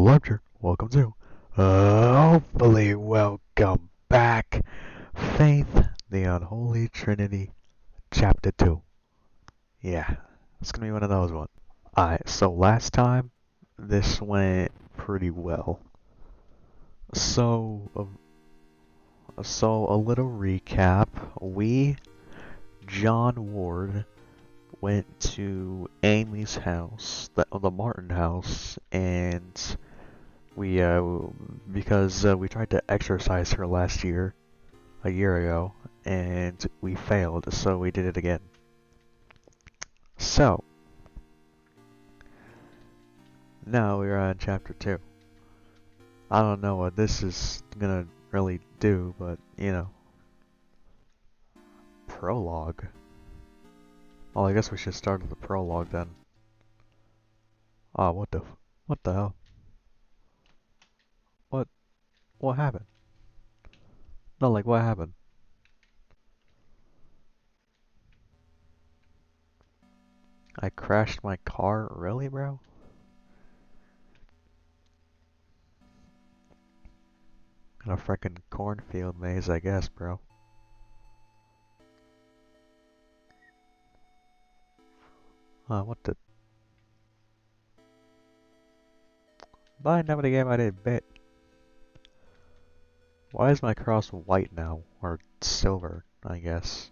lecture. Welcome to, hopefully welcome back, Faith, the Unholy Trinity, Chapter 2. Yeah, it's gonna be one of those ones. Alright, so last time, this went pretty well. So a little recap. John Ward, went to Amy's house, the Martin house, and because we tried to exorcise her a year ago, and we failed, so we did it again. So, now we're on chapter 2. I don't know what this is gonna really do, but, you know. Prologue? Well, I guess we should start with the prologue then. Ah, what the hell? What happened? No, like, what happened? I crashed my car? Really, bro? In a frickin' cornfield maze, I guess, bro. What the? But I never the game I did bit. Why is my cross white now? Or silver, I guess.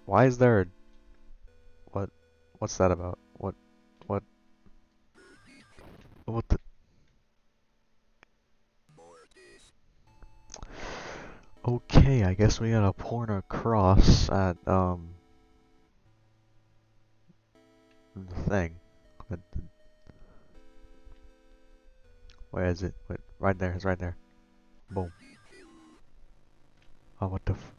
Why is there a... What's that about? What the... Okay, I guess we gotta point a cross at, the thing. Where is it? Wait, right there, it's right there. Boom. Oh, what the f...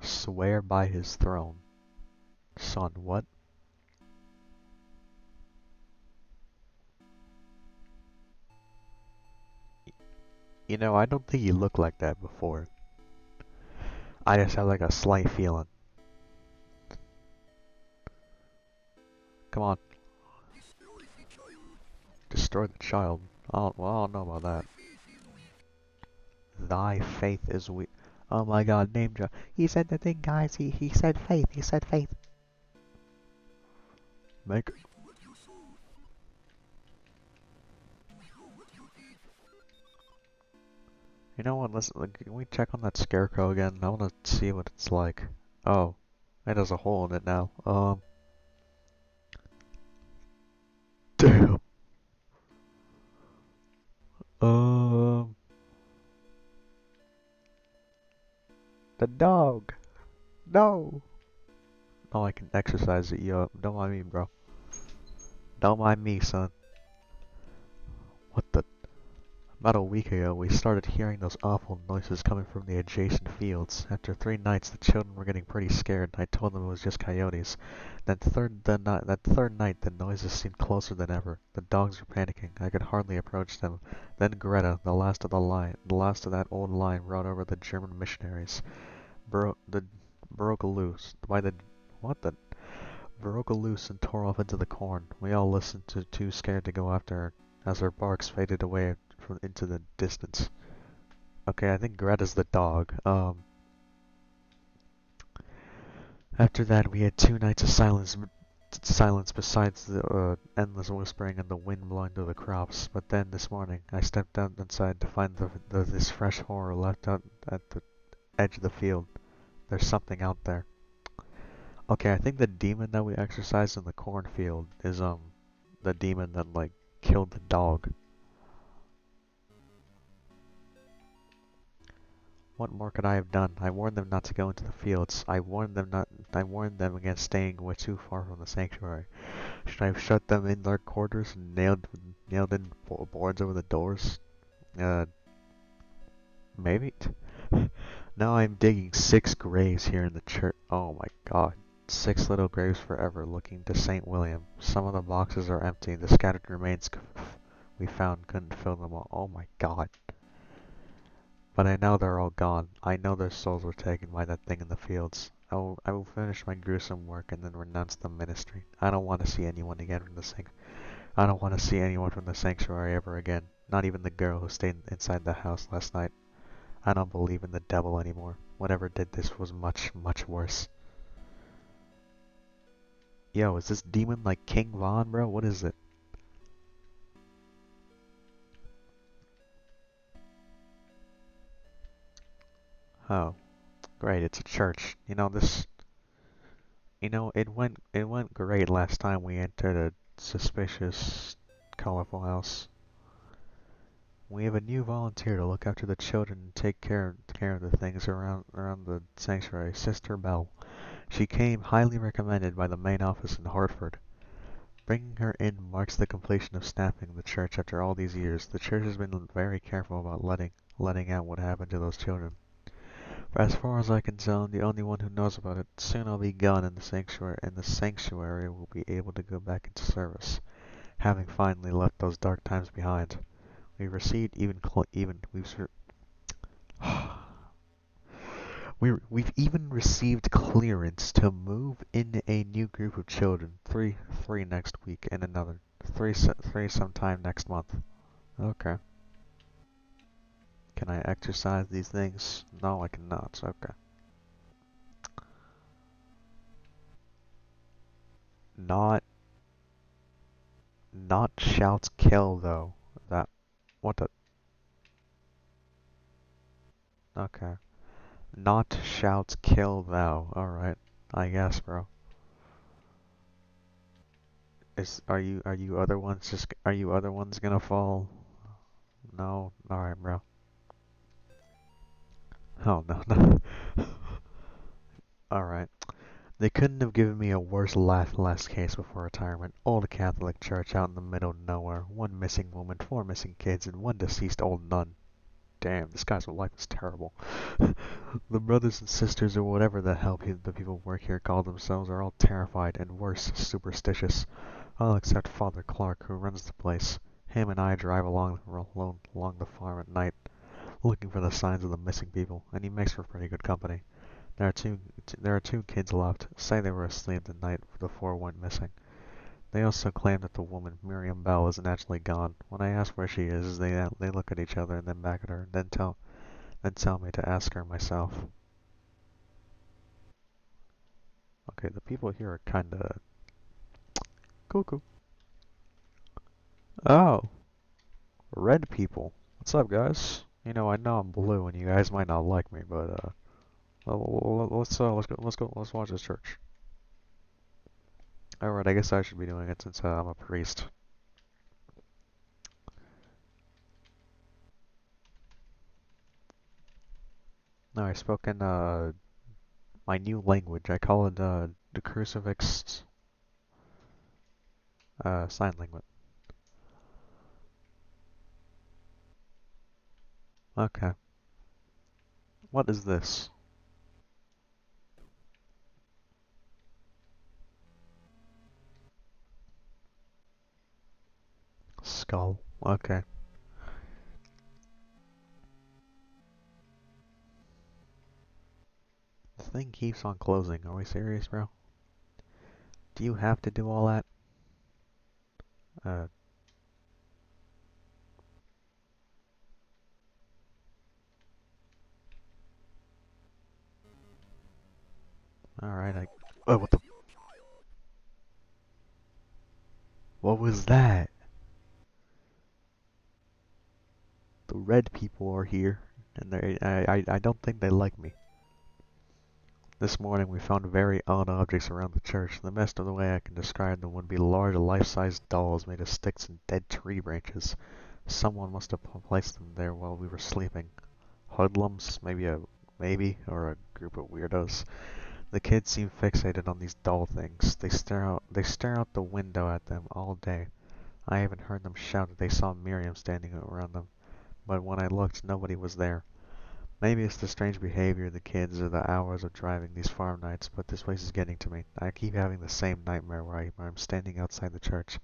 Swear by his throne. Son, what? You know, I don't think he looked like that before. I just have like a slight feeling. Come on. Destroy the child. Oh, well, I don't know about that. Thy faith is weak. Oh my god, name drop. He said the thing, guys. He said faith. He said faith. Make... You know what, can we check on that scarecrow again? I wanna see what it's like. Oh. It has a hole in it now. Damn. The dog. No. Oh, I can exercise it, yo. Don't mind me, bro. Don't mind me, son. What the? About a week ago, we started hearing those awful noises coming from the adjacent fields. After 3 nights, the children were getting pretty scared. I told them it was just coyotes. That third night, the noises seemed closer than ever. The dogs were panicking. I could hardly approach them. Then Greta, the last of that old line, rode over the German missionaries. Broke loose. Broke loose and tore off into the corn. We all listened, too scared to go after her, as her barks faded away into the distance. Okay, I think Greta's the dog. After that, we had 2 nights of silence besides the endless whispering and the wind blowing through the crops. But then, this morning, I stepped out inside to find this fresh horror left out at the edge of the field. There's something out there. Okay, I think the demon that we exorcised in the cornfield is, the demon that, like, killed the dog. What more could I have done? I warned them not to go into the fields. I warned them against staying way too far from the sanctuary. Should I have shut them in their quarters and nailed in boards over the doors? Maybe. Now I'm digging 6 graves here in the church. Oh my god. 6 little graves forever looking to St. William. Some of the boxes are empty. The scattered remains we found couldn't fill them all. Oh my god. But I know they're all gone. I know their souls were taken by that thing in the fields. I will finish my gruesome work and then renounce the ministry. I don't want to see anyone again from the I don't want to see anyone from the sanctuary ever again. Not even the girl who stayed inside the house last night. I don't believe in the devil anymore. Whatever did this was much, much worse. Yo, is this demon like King Von, bro? What is it? Oh, great, it's a church. It went great last time we entered a suspicious, colorful house. We have a new volunteer to look after the children and take care of the things around the sanctuary, Sister Bell. She came highly recommended by the main office in Hartford. Bringing her in marks the completion of staffing the church after all these years. The church has been very careful about letting out what happened to those children. For as far as I can tell, I'm the only one who knows about it. Soon I'll be gone and the sanctuary will be able to go back into service, having finally left those dark times behind. We've received even cl- even we've we've even received clearance to move in a new group of children. Three next week, and another three sometime next month. Okay. Can I exercise these things? No, I cannot. Okay. Not not shouts kill though. That what the okay. Not shouts kill thou. Alright. I guess, bro. Are you other ones gonna fall? No. Alright, bro. Oh no no. Alright. They couldn't have given me a worse last case before retirement. Old Catholic church out in the middle of nowhere. One missing woman, four missing kids, and one deceased old nun. Damn, this guy's life is terrible. The brothers and sisters, or whatever the hell the people work here call themselves, are all terrified and worse, superstitious. All except Father Clark, who runs the place. Him and I drive along the farm at night, looking for the signs of the missing people, and he makes for pretty good company. There are two kids left. Say they were asleep the night the four went missing. They also claim that the woman, Miriam Bell, is naturally gone. When I ask where she is, they look at each other and then back at her, then tell me to ask her myself. Okay, the people here are kinda cuckoo. Oh, red people. What's up, guys? I know I'm blue, and you guys might not like me, but let's watch this church. All right, I guess I should be doing it since I'm a priest. No, I spoke in my new language. I call it the crucifix sign language. Okay. What is this? Skull. Okay. The thing keeps on closing. Are we serious, bro? Do you have to do all that? Uh, alright, oh, what was that? The red people are here, and I don't think they like me. This morning we found very odd objects around the church. The best of the way I can describe them would be large life-size dolls made of sticks and dead tree branches. Someone must have placed them there while we were sleeping. Hoodlums, or a group of weirdos. The kids seem fixated on these doll things. They stare out the window at them all day. I even heard them shout that they saw Miriam standing around them, but when I looked, nobody was there. Maybe it's the strange behavior of the kids or the hours of driving these farm nights, but this place is getting to me. I keep having the same nightmare where I'm standing outside the church,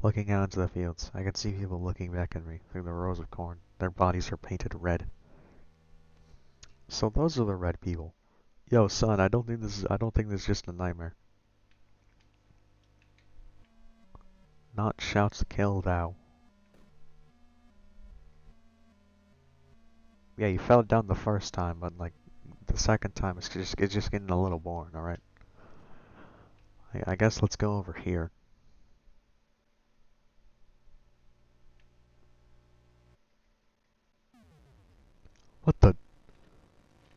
looking out into the fields. I can see people looking back at me through the rows of corn. Their bodies are painted red. So those are the red people. Yo, son, I don't think this is just a nightmare. Not shouts kill thou. Yeah, you fell down the first time, but like the second time it's just getting a little boring, alright? I guess let's go over here. What the?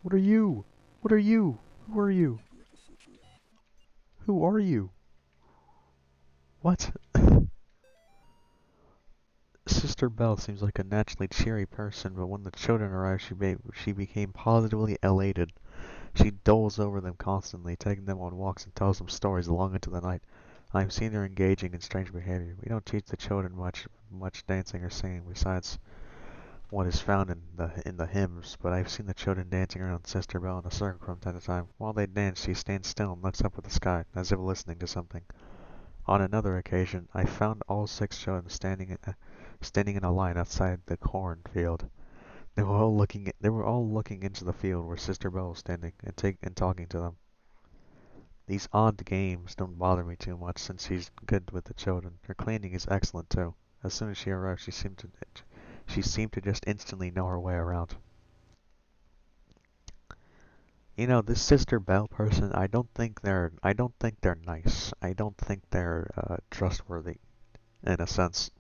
What are you? What are you? Who are you? Who are you? What? Sister Belle seems like a naturally cheery person, but when the children arrived, she became positively elated. She doles over them constantly, taking them on walks and tells them stories long into the night. I have seen her engaging in strange behavior. We don't teach the children much dancing or singing besides what is found in the hymns, but I've seen the children dancing around Sister Belle in a circle from time to time. While they dance, she stands still and looks up at the sky, as if listening to something. On another occasion, I found all 6 children standing in a line outside the cornfield. They were all looking into the field where Sister Belle was standing and talking to them. These odd games don't bother me too much since she's good with the children. Her cleaning is excellent too. As soon as she arrived, she seemed to just instantly know her way around. You know, this Sister Belle person, I don't think they're nice. I don't think they're trustworthy in a sense.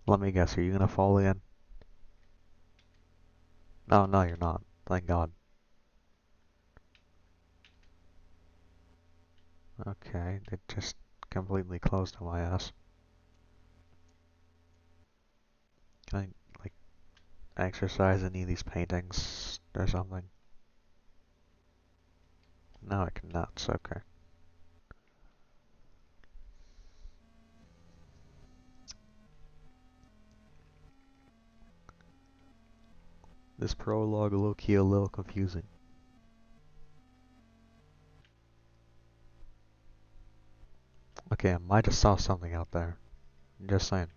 Let me guess, are you gonna fall again? No, no, you're not. Thank God. Okay, it just completely closed on my ass. Can I, like, exercise any of these paintings or something? No, I cannot. It's okay. This prologue low-key a little confusing. Okay, I might have saw something out there. I'm just saying.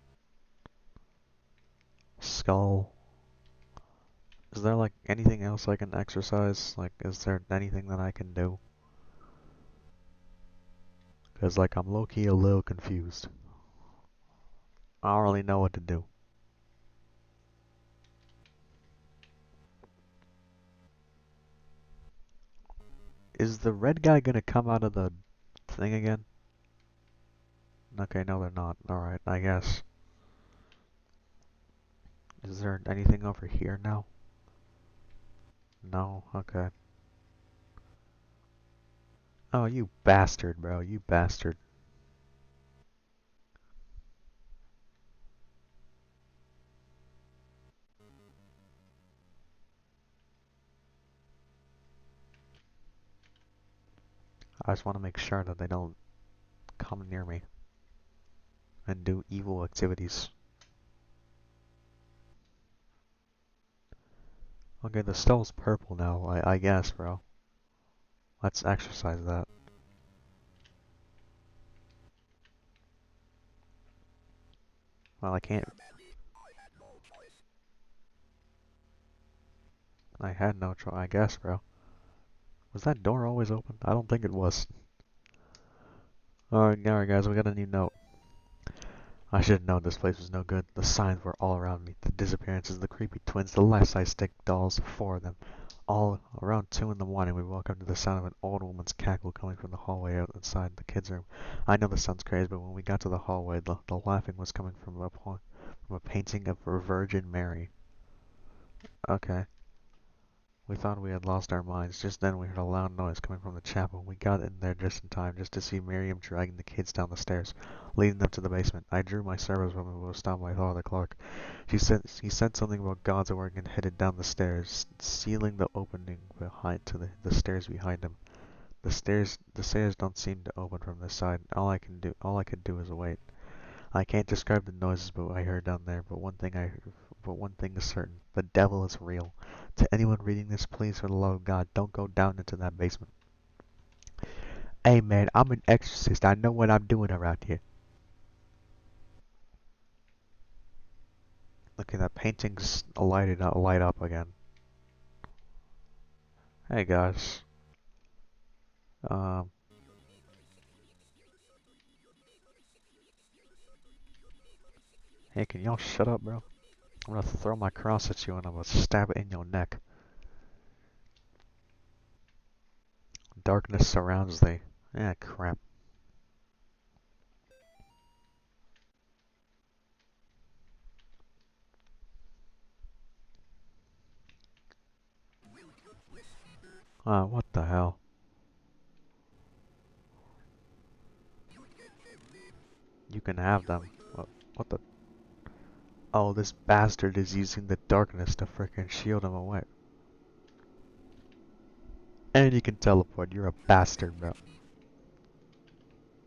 Skull. Is there like anything else I can exercise? Like, is there anything that I can do? Because like I'm low-key a little confused. I don't really know what to do. Is the red guy gonna come out of the thing again? Okay, no they're not. Alright, I guess. Is there anything over here now? No? Okay. Oh, you bastard, bro. You bastard. I just want to make sure that they don't come near me and do evil activities. Okay, the skull's purple now, I guess, bro. Let's exercise that. Well, I can't. I had no choice, I guess, bro. Was that door always open? I don't think it was. Alright, guys, we got a new note. I should have known this place was no good. The signs were all around me. The disappearances, the creepy twins, the life-size stick dolls, 4 of them. All around 2 in the morning, we woke up to the sound of an old woman's cackle coming from the hallway outside the kids' room. I know this sounds crazy, but when we got to the hallway, the laughing was coming from a painting of a Virgin Mary. Okay. We thought we had lost our minds. Just then we heard a loud noise coming from the chapel. We got in there just in time, just to see Miriam dragging the kids down the stairs, leading them to the basement. I drew my service weapon, but was stopped by Father Clark. He said something about God's work and headed down the stairs, sealing the opening behind to the stairs behind him. The stairs don't seem to open from this side. All I could do is wait. I can't describe the noises but I heard down there, but one thing is certain. The devil is real. To anyone reading this, please, for the love of God, don't go down into that basement. Hey man, I'm an exorcist. I know what I'm doing around here. Okay, that painting's light up again. Hey guys. Um, hey, can y'all shut up, bro? I'm gonna throw my cross at you and I'm gonna stab it in your neck. Darkness surrounds thee. Ah, crap. What the hell? You can have them. What the? Oh, this bastard is using the darkness to frickin' shield him away. And you can teleport. You're a bastard, bro.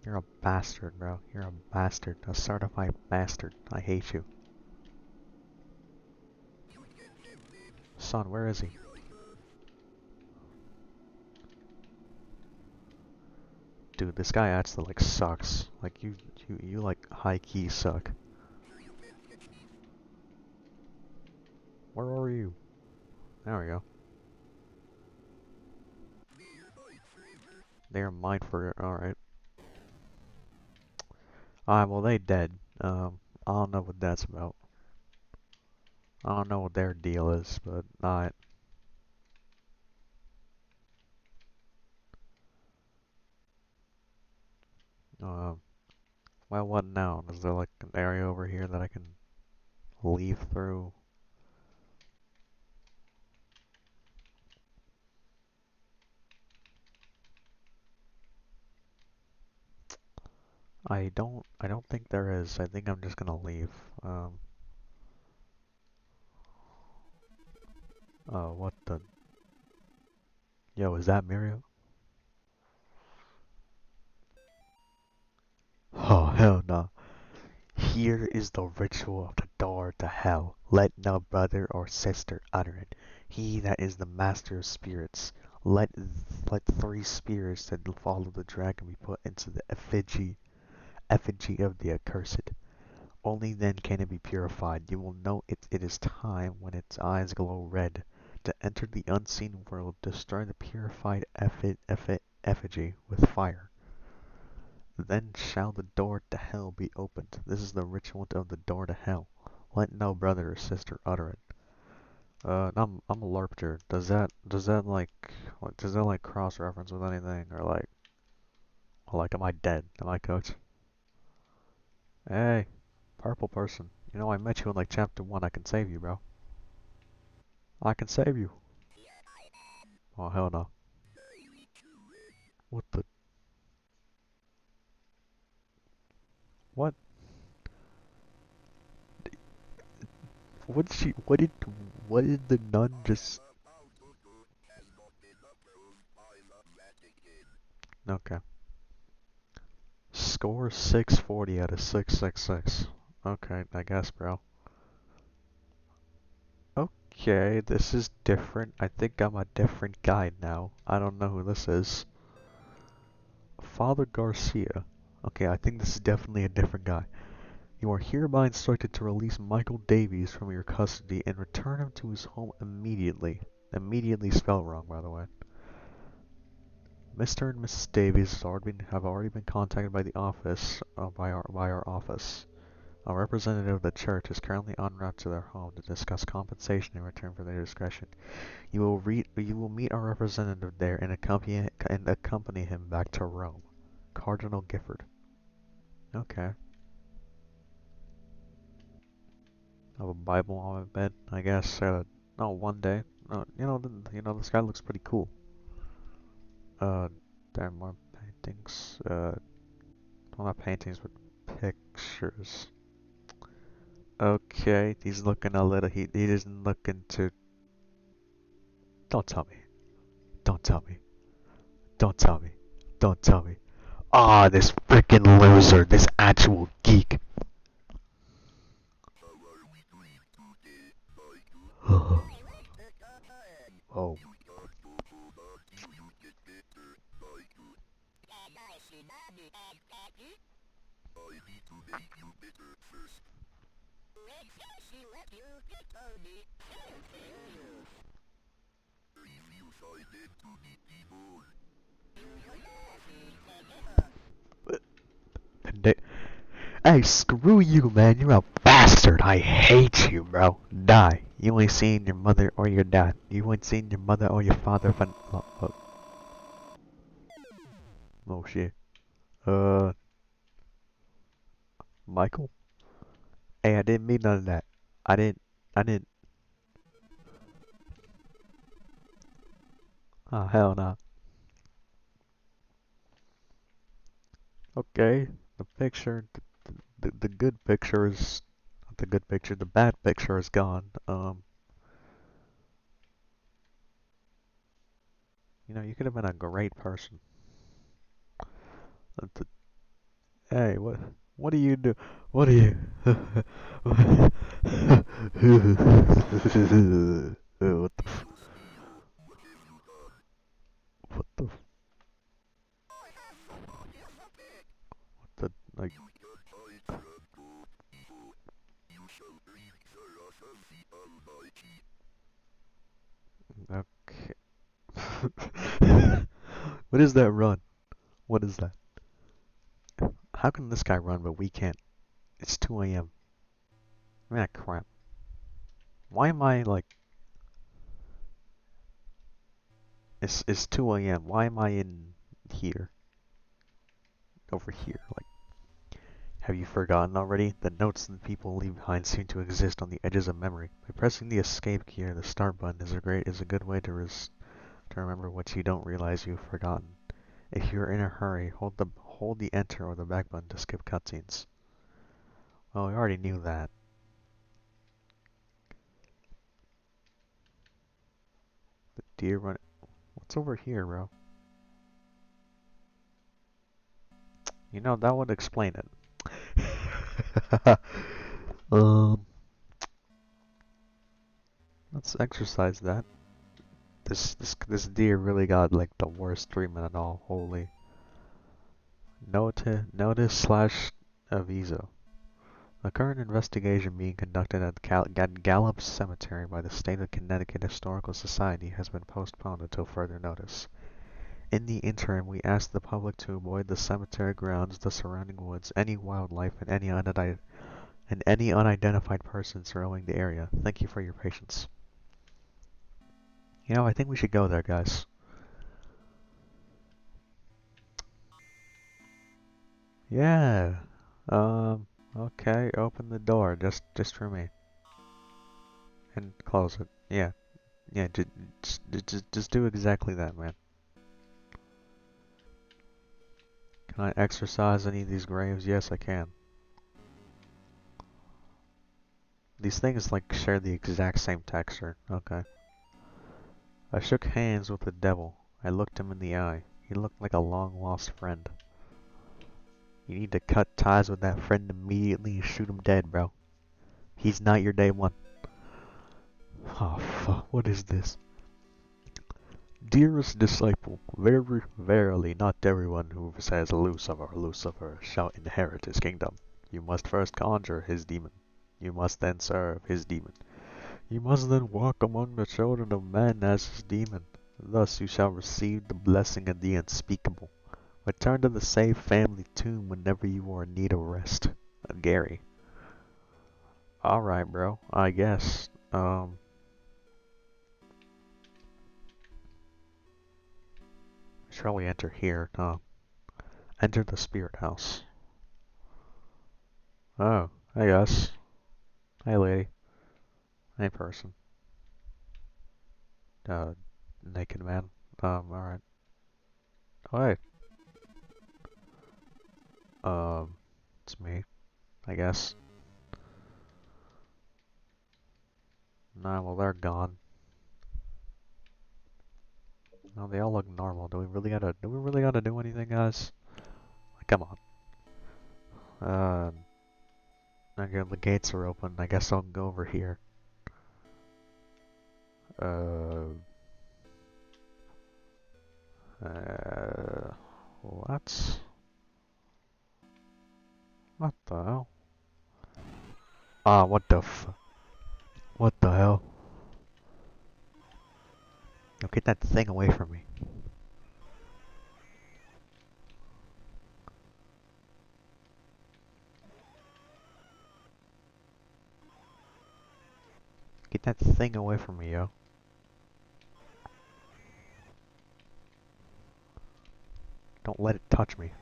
You're a bastard, bro. You're a bastard. A certified bastard. I hate you. Son, where is he? Dude, this guy actually like sucks. Like you like high key suck. Where are you? There we go. They're mine for alright. Alright, well they dead. I don't know what that's about. I don't know what their deal is, but alright. Um, well, what now? Is there like an area over here that I can leave through? I don't think there is. I think I'm just gonna leave. What the? Yo, is that Miriam? Oh, hell no. Here is the ritual of the door to hell. Let no brother or sister utter it. He that is the master of spirits. Let let three spirits that follow the dragon be put into the effigy of the accursed. Only then can it be purified. You will know it is time when its eyes glow red to enter the unseen world, destroy the purified effigy with fire. Then shall the door to hell be opened. This is the ritual of the door to hell. Let no brother or sister utter it. I'm a LARPer. Does that like cross reference with anything or like am I dead? Am I cooked? Hey, purple person. You know I met you in like chapter 1. I can save you, bro. I can save you. Oh hell no. What the what? What did she what did the nun just okay. Score 640 out of 666. Okay, I guess, bro. Okay, this is different. I think I'm a different guy now. I don't know who this is. Father Garcia. Okay, I think this is definitely a different guy. You are hereby instructed to release Michael Davies from your custody and return him to his home immediately. Immediately spelled wrong, by the way. Mr. and Mrs. Davies have already been contacted by the office, by our office. A representative of the church is currently en route to their home to discuss compensation in return for their discretion. You will meet our representative there and accompany him back to Rome. Cardinal Gifford. Okay. I have a Bible on my bed, I guess. No, one day. This guy looks pretty cool. Uh, there are more paintings. Well, not paintings, but pictures. Okay, he's looking a little. He isn't looking to. Don't tell me. Don't tell me. Don't tell me. Don't tell me. Ah, this freaking loser. This actual geek. Oh. Hey, screw you, man. You're a bastard. I hate you, bro. Die. You ain't seen your mother or your dad. You ain't seen your mother or your father for... Oh, shit. Uh, Michael? Hey, I didn't mean none of that. I didn't... Oh, hell no. Okay. The picture... The good picture is... Not the good picture. The bad picture is gone. You know, you could have been a great person. Hey, what do you do? What do you? What what the, like? Okay. What is that run? What is that? How can this guy run but we can't? It's 2 a.m. Man, crap. Why am I like? It's 2 a.m. Why am I in here? Over here, like. Have you forgotten already? The notes that people leave behind seem to exist on the edges of memory. By pressing the escape key or the start button is a good way to remember what you don't realize you've forgotten. If you're in a hurry, hold the enter or the back button to skip cutscenes. Well, we already knew that. The deer run. What's over here, bro? You know, that would explain it. um, let's exercise that. This deer really got like the worst treatment at all. Holy. Notice slash aviso. A current investigation being conducted at Gallup Cemetery by the State of Connecticut Historical Society has been postponed until further notice. In the interim, we ask the public to avoid the cemetery grounds, the surrounding woods, any wildlife, and any unidentified persons roaming the area. Thank you for your patience. You know, I think we should go there, guys. Yeah. Okay, open the door just for me. And close it. Yeah. Yeah, just do exactly that, man. Can I exercise any of these graves? Yes, I can. These things like share the exact same texture. Okay. I shook hands with the devil. I looked him in the eye. He looked like a long-lost friend. You need to cut ties with that friend immediately and shoot him dead, bro. He's not your day one. Oh, fuck. What is this? Dearest disciple, verily not everyone who says Lucifer, Lucifer shall inherit his kingdom. You must first conjure his demon. You must then serve his demon. You must then walk among the children of men as his demon. Thus you shall receive the blessing of the unspeakable. Return to the safe family tomb whenever you are in need of rest. Gary. Alright, bro. I guess. Shall we enter here? Enter the spirit house. Oh, I guess. Hey, lady. Hey, person. Naked man. Alright. Oh, hey. It's me, I guess. Nah, well, they're gone. No, they all look normal. Do we really gotta do anything, guys? Come on. Okay, the gates are open. I guess I'll go over here. Uh, what? What the hell? What the hell? Yo, get that thing away from me. Get that thing away from me, yo. Don't let it touch me.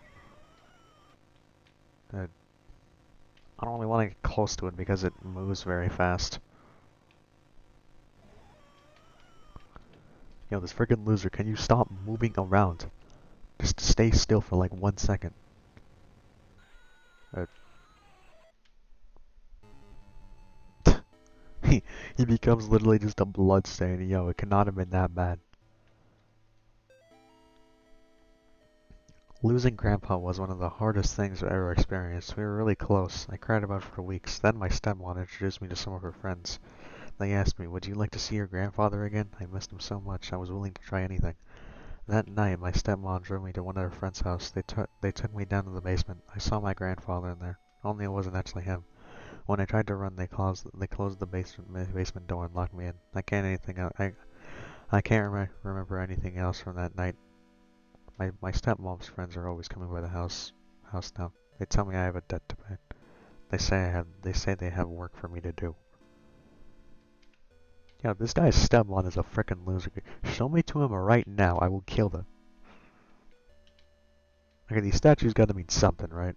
I don't really want to get close to it because it moves very fast. Yo, this freaking loser, can you stop moving around? Just stay still for like 1 second. He becomes literally just a bloodstain. Yo, it cannot have been that bad. Losing Grandpa was one of the hardest things I ever experienced. We were really close. I cried about it for weeks. Then my stepmom introduced me to some of her friends. They asked me, would you like to see your grandfather again? I missed him so much, I was willing to try anything. That night, my stepmom drove me to one of her friends' house. They took me down to the basement. I saw my grandfather in there. Only it wasn't actually him. When I tried to run, they closed the basement door and locked me in. I can't remember anything else from that night. My stepmom's friends are always coming by the house now. They tell me I have a debt to pay. They say they have work for me to do. Yo, this guy's stepmom is a frickin' loser. Show me to him right now, I will kill them. Okay, these statues gotta mean something, right?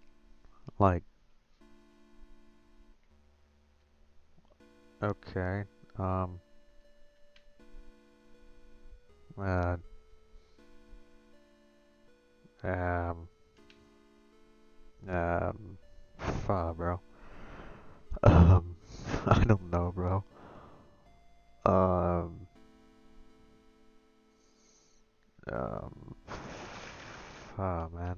Like, okay, um, uh, um, um, bro. Um, I don't know, bro. Um, um, man.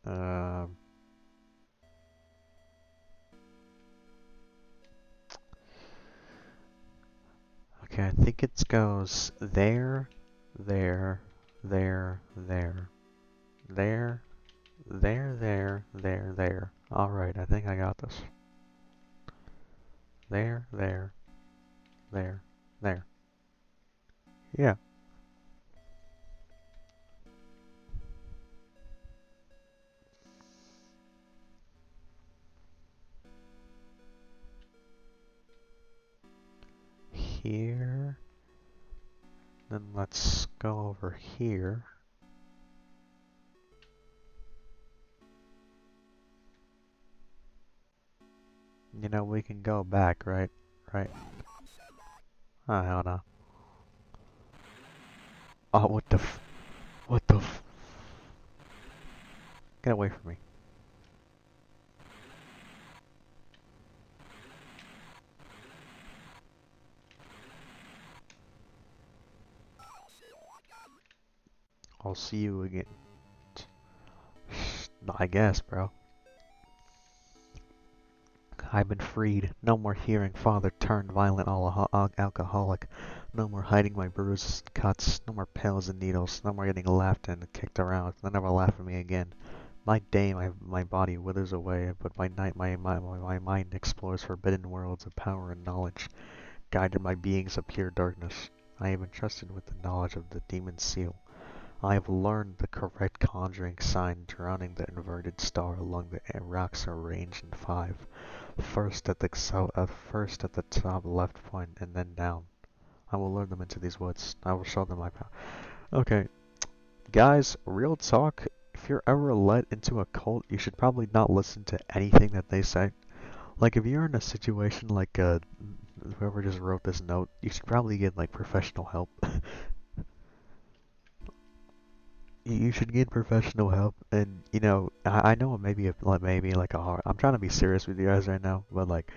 Um, okay, I think it goes there, there, there, there, there, there. Alright, I think I got this. There, there, there, there. Yeah. Here. Then let's go over here. You know, we can go back, right? Right. Oh, hell no. Oh, what the f- What the f- Get away from me. I'll see you again. I guess, bro. I've been freed. No more hearing father turned violent alcoholic. No more hiding my bruises and cuts. No more pills and needles. No more getting laughed and kicked around. They'll never laugh at me again. By day, my body withers away, but by night, my mind explores forbidden worlds of power and knowledge, guided by beings of pure darkness. I am entrusted with the knowledge of the demon's seal. I have learned the correct conjuring sign drowning the inverted star along the rocks arranged in 5. First at the top left point and then down. I will lure them into these woods. I will show them my power. Okay, guys, real talk. If you're ever led into a cult, you should probably not listen to anything that they say. Like, if you're in a situation like whoever just wrote this note, you should probably get like professional help. You should get professional help, and you know, I know it may be maybe like a hard. I'm trying to be serious with you guys right now, but like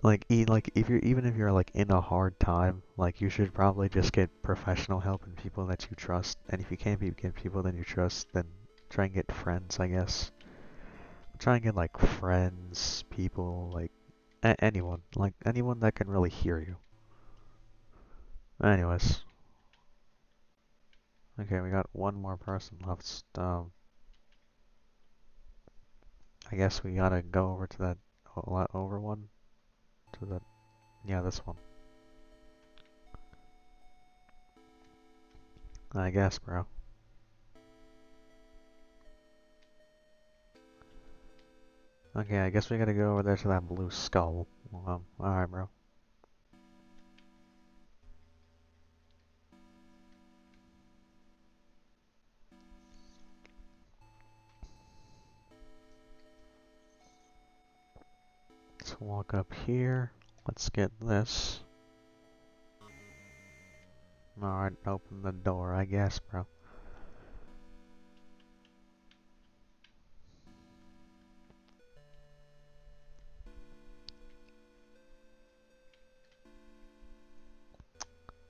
if you're even if you're like in a hard time, like you should probably just get professional help and people that you trust. And if you can't get people that you trust, then try and get friends, I guess. Try and get like friends, people, like anyone that can really hear you. Anyways, okay, we got one more person left. I guess we gotta go over to that over one. To the Yeah, this one. I guess, bro. Okay, I guess we gotta go over there to that blue skull. Alright, bro. Let's walk up here. Let's get this. Alright, open the door, I guess, bro.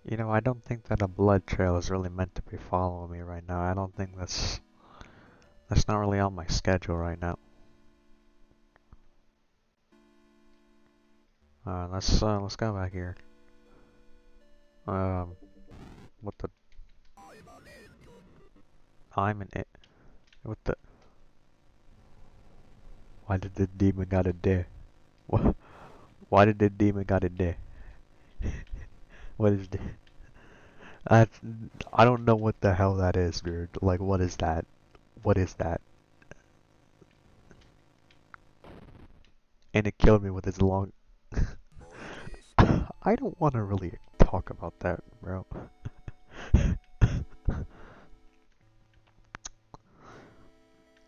You know, I don't think that a blood trail is really meant to be following me right now. I don't think that's not really on my schedule right now. Let's go back here. What the? I'm an it. What the? Why did the demon got a day? What? Why did the demon got a day? What is the? I I don't know what the hell that is, dude. Like, what is that? What is that? And it killed me with its long. I don't want to really talk about that, bro.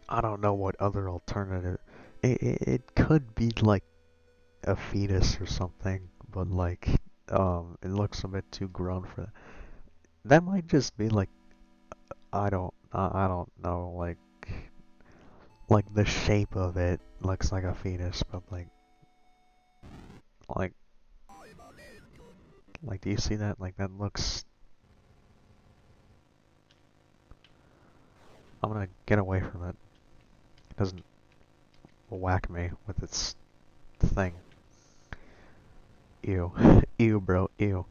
I don't know what other alternative. It could be like a fetus or something, but like, it looks a bit too grown for that. That might just be like, I don't know, like the shape of it looks like a fetus, but like, do you see that? Like that looks. I'm gonna get away from it. It doesn't whack me with its thing. Ew. Ew, bro. Ew.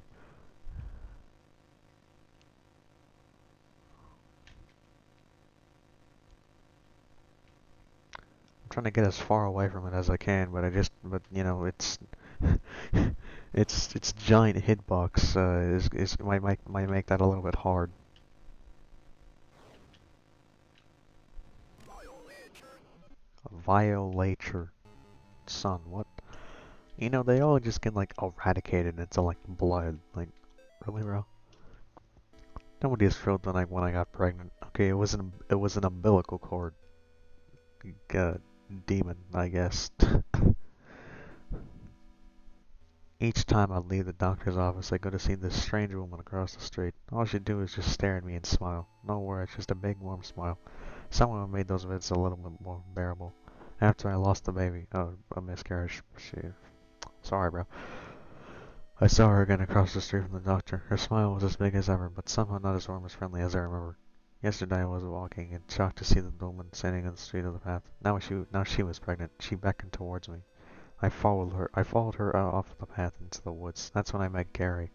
I'm trying to get as far away from it as I can, but you know, its giant hitbox might make that a little bit hard. Violator, son, what? You know, they all just get like eradicated into like blood. Like, really, bro? Nobody has felt that like when I got pregnant. Okay, it was an umbilical cord. Demon, I guess. Each time I leave the doctor's office, I go to see this strange woman across the street. All she do is just stare at me and smile. No words, just a big warm smile. Somehow made those visits a little bit more bearable. After I lost the baby, a miscarriage. Sorry, bro. I saw her again across the street from the doctor. Her smile was as big as ever, but somehow not as warm as friendly as I remember. Yesterday I was walking and shocked to see the woman standing in the street of the path. Now she was pregnant. She beckoned towards me. I followed her. I followed her off the path into the woods. That's when I met Gary.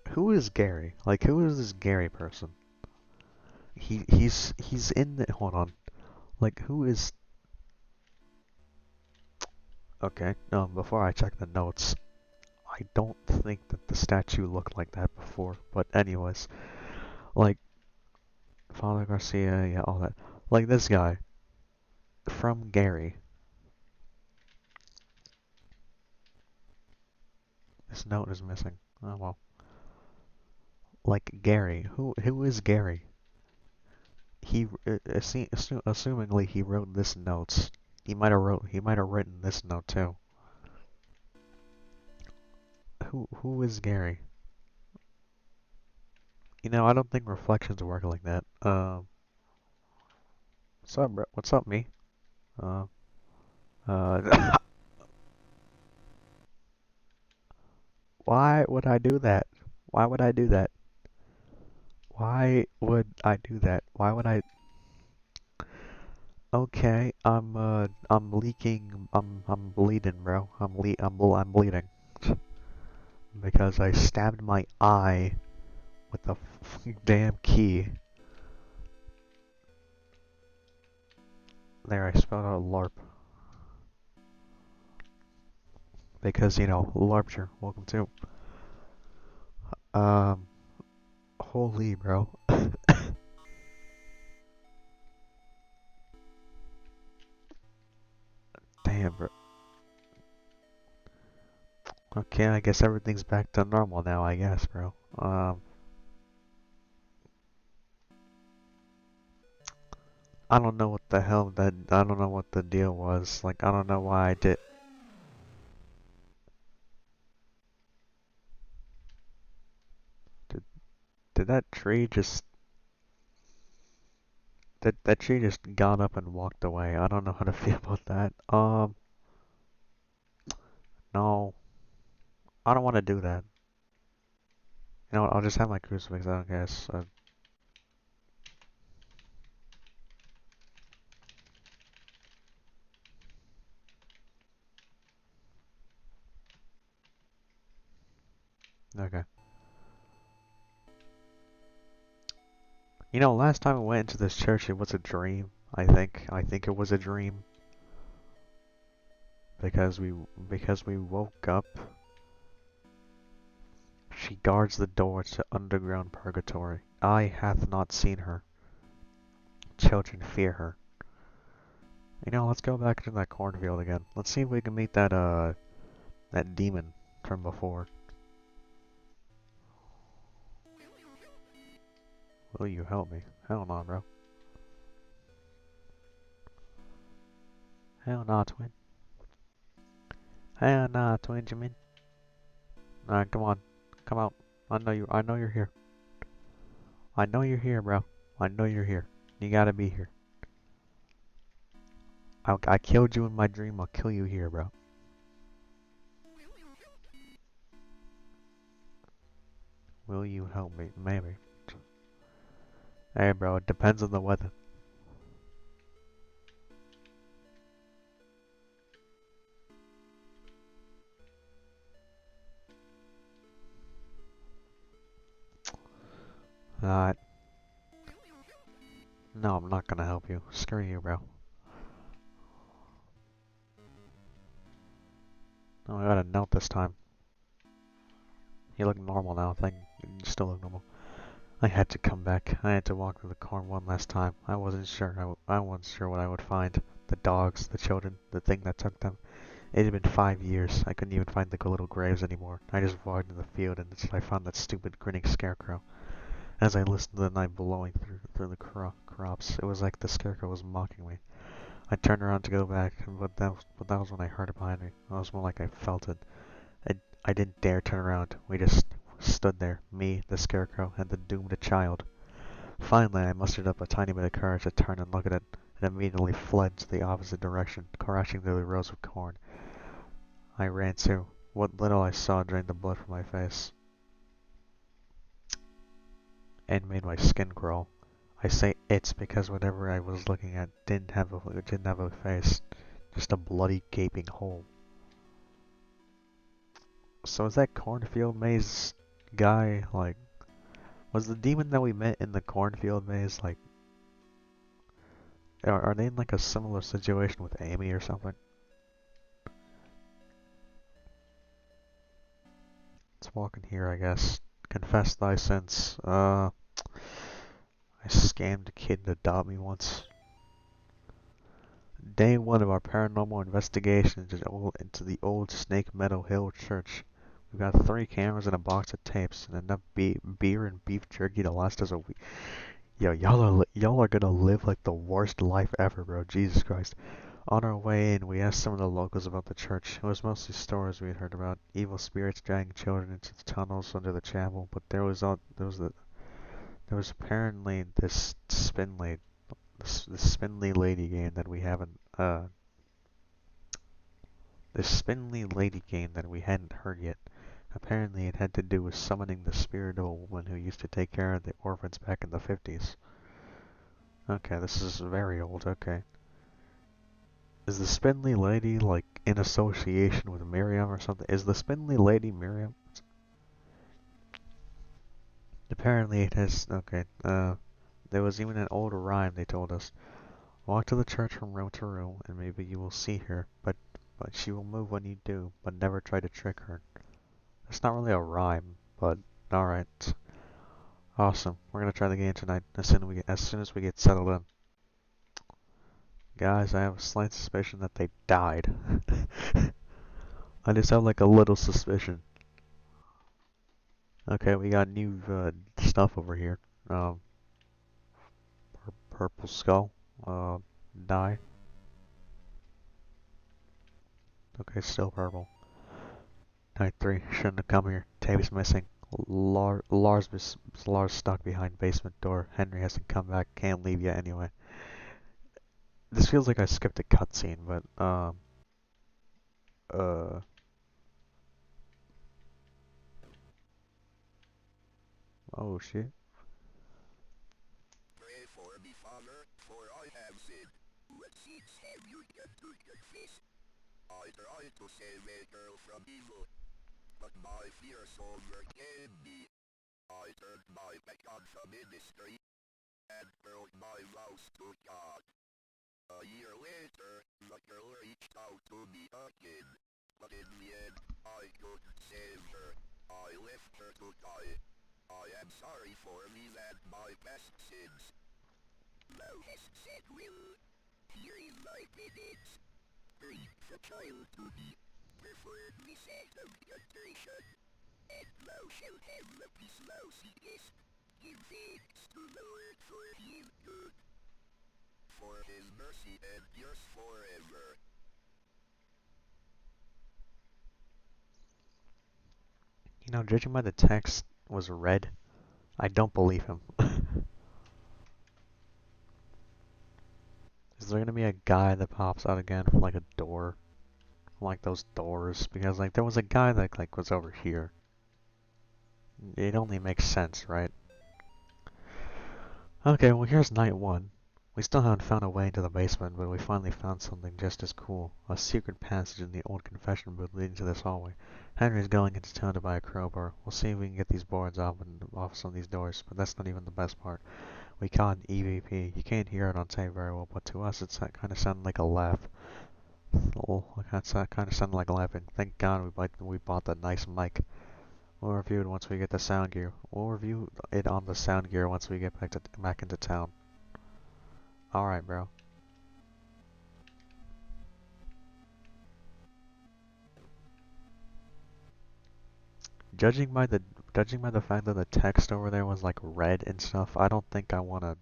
Who is Gary? Like, who is this Gary person? He's in the. Hold on. Like, who is? Okay. Before I check the notes, I don't think that the statue looked like that before. But anyways, like Father Garcia, yeah, all that. Like this guy from Gary. This note is missing. Oh well. Like Gary. Who is Gary? Assumingly he wrote this notes. He might have written this note too. Who is Gary? You know, I don't think reflections work like that. What's up, bro? What's up, me? Uh, uh, why would I do that? Why would I do that? Why would I do that? Why would I? Okay, I'm leaking. I'm bleeding, bro. I'm bleeding because I stabbed my eye with a damn key. There, I spelled out LARP. Because, you know, LARPture, welcome to. Um, holy bro. Damn, bro. Okay, I guess everything's back to normal now, I guess, bro. I don't know what the hell I don't know what the deal was. Like, I don't know why I did. Did, did that tree just, that tree just got up and walked away. I don't know how to feel about that. No, I don't want to do that. You know what, I'll just have my crucifix, I don't guess. Okay. You know, last time I went into this church, it was a dream. I think it was a dream because we woke up. She guards the door to underground purgatory. Eye hath not seen her. Children fear her. You know, let's go back into that cornfield again. Let's see if we can meet that demon from before. Will you help me? Hell no, bro. Hell nah, twin. Hell nah, twin, you mean? Alright, come on. Come out. I know you're here. I know you're here, bro. I know you're here. You gotta be here. I killed you in my dream, I'll kill you here, bro. Will you help me? Maybe. Hey, bro, it depends on the weather. Alright. No, I'm not gonna help you. Screw you, bro. Oh, I got a note this time. You look normal now, thing. You still look normal. I had to come back. I had to walk through the corn one last time. I wasn't sure. I wasn't sure what I would find. The dogs, the children, the thing that took them. It had been 5 years. I couldn't even find the little graves anymore. I just walked in the field and I found that stupid grinning scarecrow. As I listened to the night blowing through the crops, it was like the scarecrow was mocking me. I turned around to go back, but that was when I heard it behind me. It was more like I felt it. I, I didn't dare turn around. We just stood there, me, the scarecrow, and the doomed child. Finally, I mustered up a tiny bit of courage to turn and look at it, and immediately fled to the opposite direction, crashing through the rows of corn. I ran too. What little I saw drained the blood from my face, and made my skin crawl. I say it's because whatever I was looking at didn't have a face, just a bloody gaping hole. So is that cornfield maze guy like? Was the demon that we met in the cornfield maze like? Are they in like a similar situation with Amy or something? Let's walk in here, I guess. Confess thy sins. I scammed a kid to adopt me once. Day one of our paranormal investigation into the old Snake Meadow Hill Church. We've got 3 cameras and a box of tapes and enough beer and beef jerky to last us a week. Yo, y'all are gonna live like the worst life ever, bro. Jesus Christ. On our way in, we asked some of the locals about the church. It was mostly stories we had heard about evil spirits dragging children into the tunnels under the chapel, but there was apparently this spindly lady game that we haven't this spindly lady game that we hadn't heard yet. Apparently it had to do with summoning the spirit of a woman who used to take care of the orphans back in the 50s. Okay, this is very old, okay. Is the spindly lady like in association with Miriam or something? Is the spindly lady Miriam? Apparently it has, okay, there was even an old rhyme they told us. Walk to the church from room to room, and maybe you will see her, but she will move when you do, but never try to trick her. It's not really a rhyme, but Alright. Awesome. We're gonna try the game tonight as soon as we get settled in. Guys, I have a slight suspicion that they died. I just have like a little suspicion. Okay, we got new stuff over here. Um, purple skull. Die. Okay, still purple. Night 3, shouldn't have come here. Taby's missing. Lars stuck behind basement door. Henry hasn't come back. Can't leave yet anyway. This feels like I skipped a cutscene, but uh, oh shit. Pray for me, Father, for I have sinned. What sins have you done to confess? I tried to save a girl from evil, but my fears overcame me. I turned my back on the ministry and broke my vows to God. A year later, the girl reached out to me again, but in the end, I couldn't save her. I left her to die. I am sorry for me and my past sins. Thou hast said will. Here is my penance. Bring the child to me, preferably set of contrition, and thou shalt have the peace thou seekest. Give thanks to the Lord, for he is good, for his mercy endures forever. You know, judging by the text was red, I don't believe him. Is there gonna be a guy that pops out again from like a door? Like those doors? Because like there was a guy that like was over here. It only makes sense, right? Okay, well here's night 1. We still haven't found a way into the basement, but we finally found something just as cool. A secret passage in the old confession booth leading to this hallway. Henry's going into town to buy a crowbar. We'll see if we can get these boards off some of these doors, but that's not even the best part. We caught an EVP. You can't hear it on tape very well, but to us it's kind of sounded like a laugh. Oh, it kind of sounded like laughing. Thank God we bought the nice mic. We'll review it once we get the sound gear. We'll review it on the sound gear once we get back into town. Alright, bro. Judging by the fact that the text over there was like red and stuff, I don't think I want to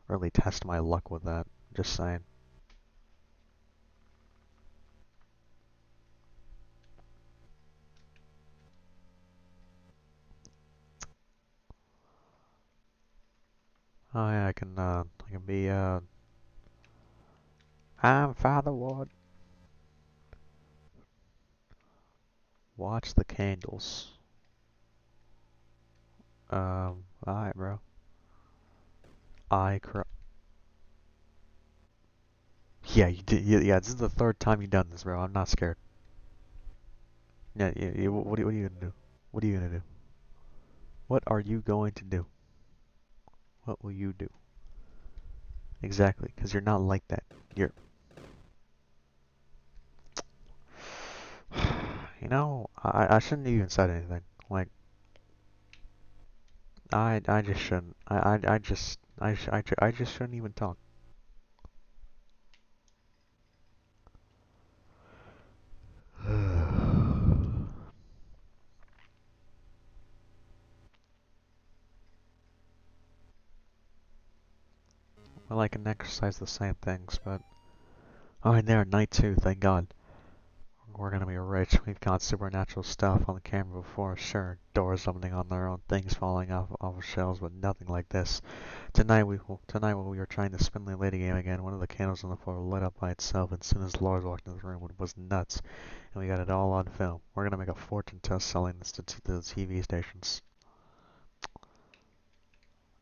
really test my luck with that. Just saying. Oh yeah, I can be I'm Father Ward. Watch the candles. Alright, bro. I cry. Yeah, you did. Yeah, this is the third time you've done this, bro. I'm not scared. Yeah. What are you gonna do? What are you gonna do? What are you going to do? What will you do? Exactly, because you're not like that. You're. You know, I shouldn't even said anything. Like, I just shouldn't. I just shouldn't even talk. Well, I can exercise the same things, but oh, and there, night 2. Thank God. We're gonna be rich. We've got supernatural stuff on the camera before, sure. Doors opening on their own, things falling off of shelves, but nothing like this. Tonight when we were trying to spin the lady game again, one of the candles on the floor lit up by itself as soon as Lars walked in the room. It was nuts, and we got it all on film. We're gonna make a fortune test selling this to the TV stations.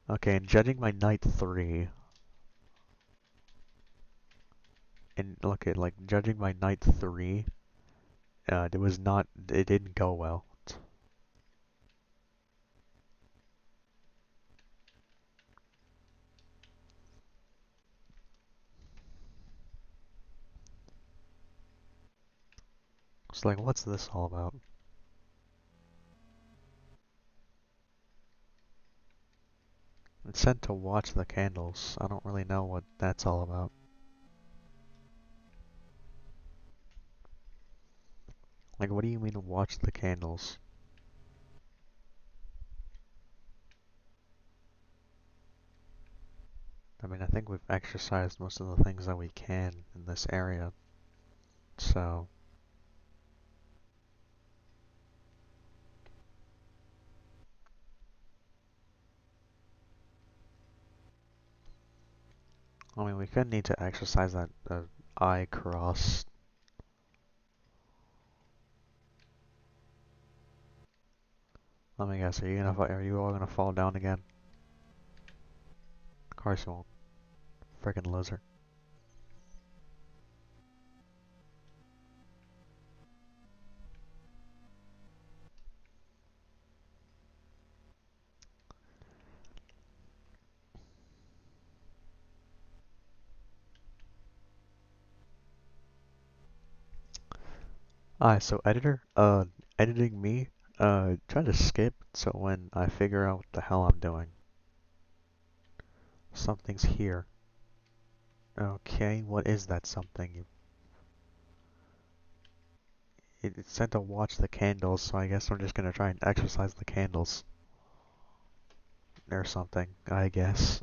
Okay, and judging by night 3, and look at like judging by night 3, it didn't go well. It's like, what's this all about? It said to watch the candles. I don't really know what that's all about. Like, what do you mean to watch the candles? I mean, I think we've exercised most of the things that we can in this area. So, I mean, we could need to exercise that eye cross. Let me guess, are you all gonna fall down again? Of course you won't. Frickin' loser. Alright, so editing me, try to skip so when I figure out what the hell I'm doing. Something's here. Okay, what is that something? It said to watch the candles, so I guess I'm just gonna try and exercise the candles. Or something, I guess.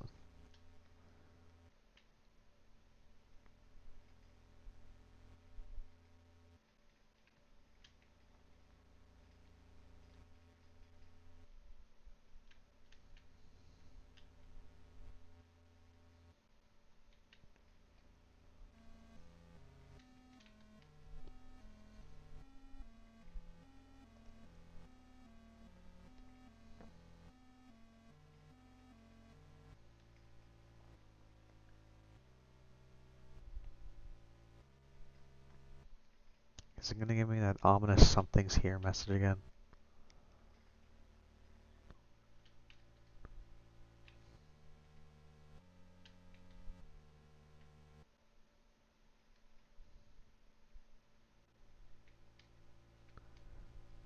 Is it gonna give me that ominous something's here message again?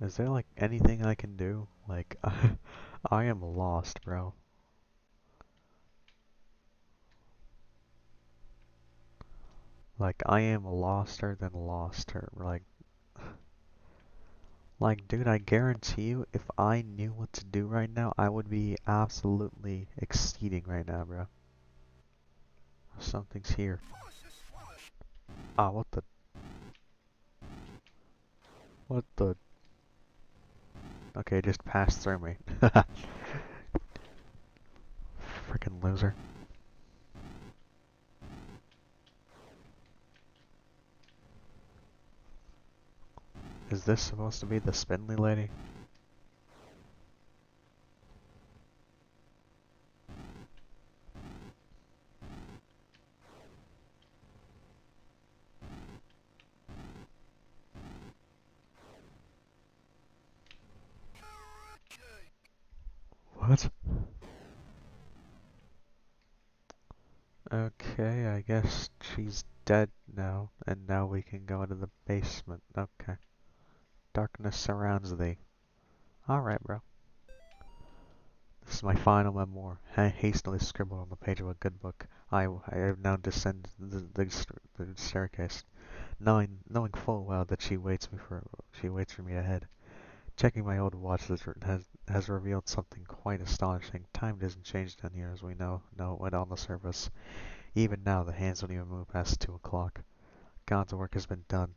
Is there like anything I can do? Like, I am lost, bro. Like, I am loster than loster. Like, dude, I guarantee you, if I knew what to do right now, I would be absolutely exceeding right now, bro. Something's here. Ah, what the? Okay, just passed through me. Freaking loser. Is this supposed to be the spindly lady? What? Okay, I guess she's dead now, and now we can go into the basement. Okay. Darkness surrounds thee. Alright, bro. This is my final memoir, hastily scribbled on the page of a good book. I have now descended the staircase, knowing full well that she waits for me ahead. Checking my old watch has revealed something quite astonishing. Time doesn't change down here, as we know it went on the surface. Even now, the hands don't even move past 2 o'clock. God's work has been done.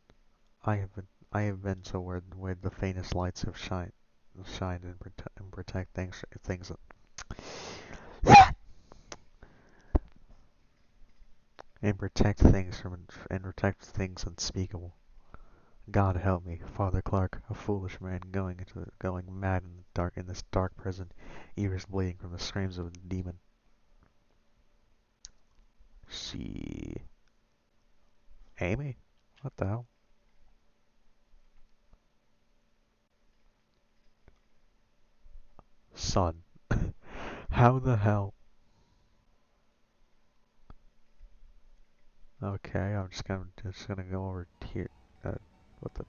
I have been to where the faintest lights have shined and protect things and protect things unspeakable. God help me, Father Clark, a foolish man going mad in this dark prison, ears bleeding from the screams of a demon. She, Amy, what the hell, son? How the hell? Okay, I'm just gonna go over here. Uh, what the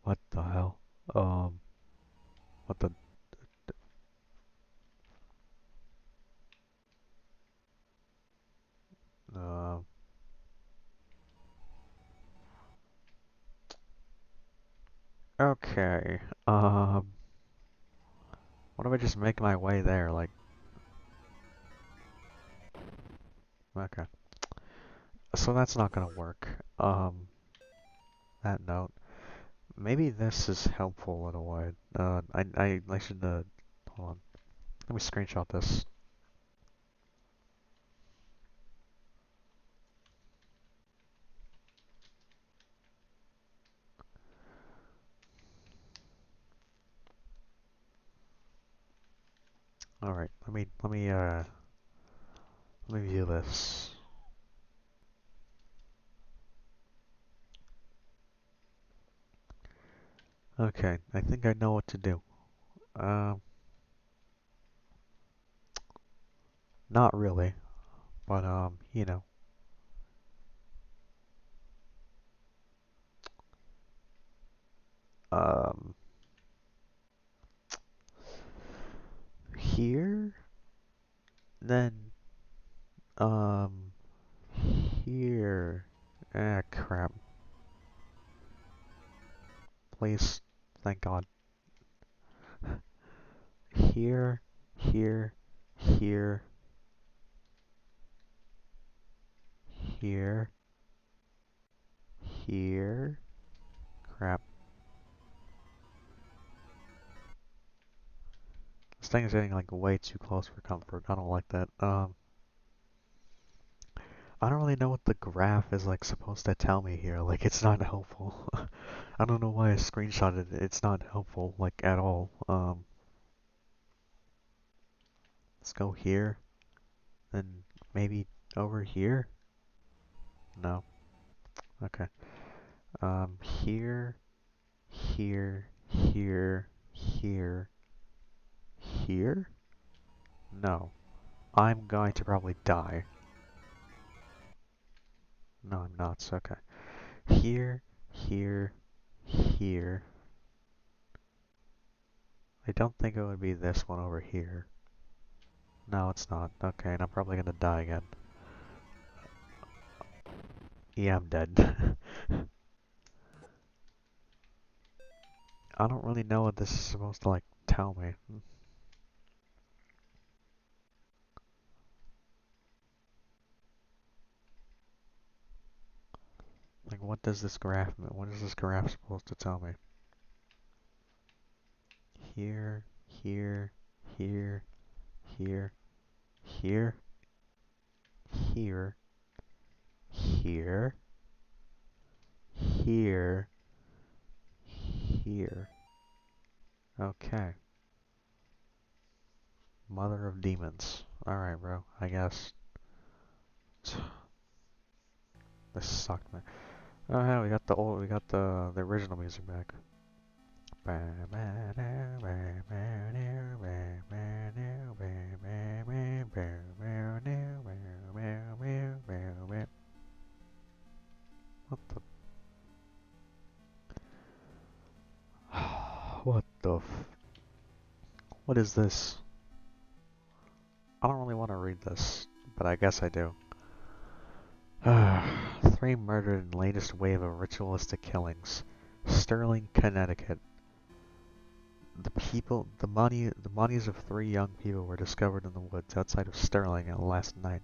what the hell? Um, what the Okay. What if I just make my way there? Like, okay. So that's not gonna work. That note. Maybe this is helpful in a way. I should, hold on. Let me screenshot this. Alright, let me view this. Okay, I think I know what to do. Um, Not really, but, you know. Um, Here, then, um, here. Ah, crap. Please, thank God. Here, here, here, here, here. Crap. This thing is getting like way too close for comfort. I don't like that. I don't really know what the graph is like supposed to tell me here. Like it's not helpful. I don't know why I screenshotted it. It's not helpful like at all. Let's go here, then maybe over here. No. Okay. Here, here, here, here, here. No. I'm going to probably die. No, I'm not. So, okay. Here, here, here. I don't think it would be this one over here. No, it's not. Okay, and I'm probably gonna die again. Yeah, I'm dead. I don't really know what this is supposed to, like, tell me. Like, what does this graph mean? What is this graph supposed to tell me? Here, here, here, here, here, here, here, here, here. Okay. Mother of demons. Alright, bro. I guess. This sucked, man. Oh, yeah, we got the original music back. What the? What the? What is this? I don't really want to read this, but I guess I do. Three murdered in latest wave of ritualistic killings. Sterling, Connecticut. The bodies of three young people were discovered in the woods outside of Sterling last night,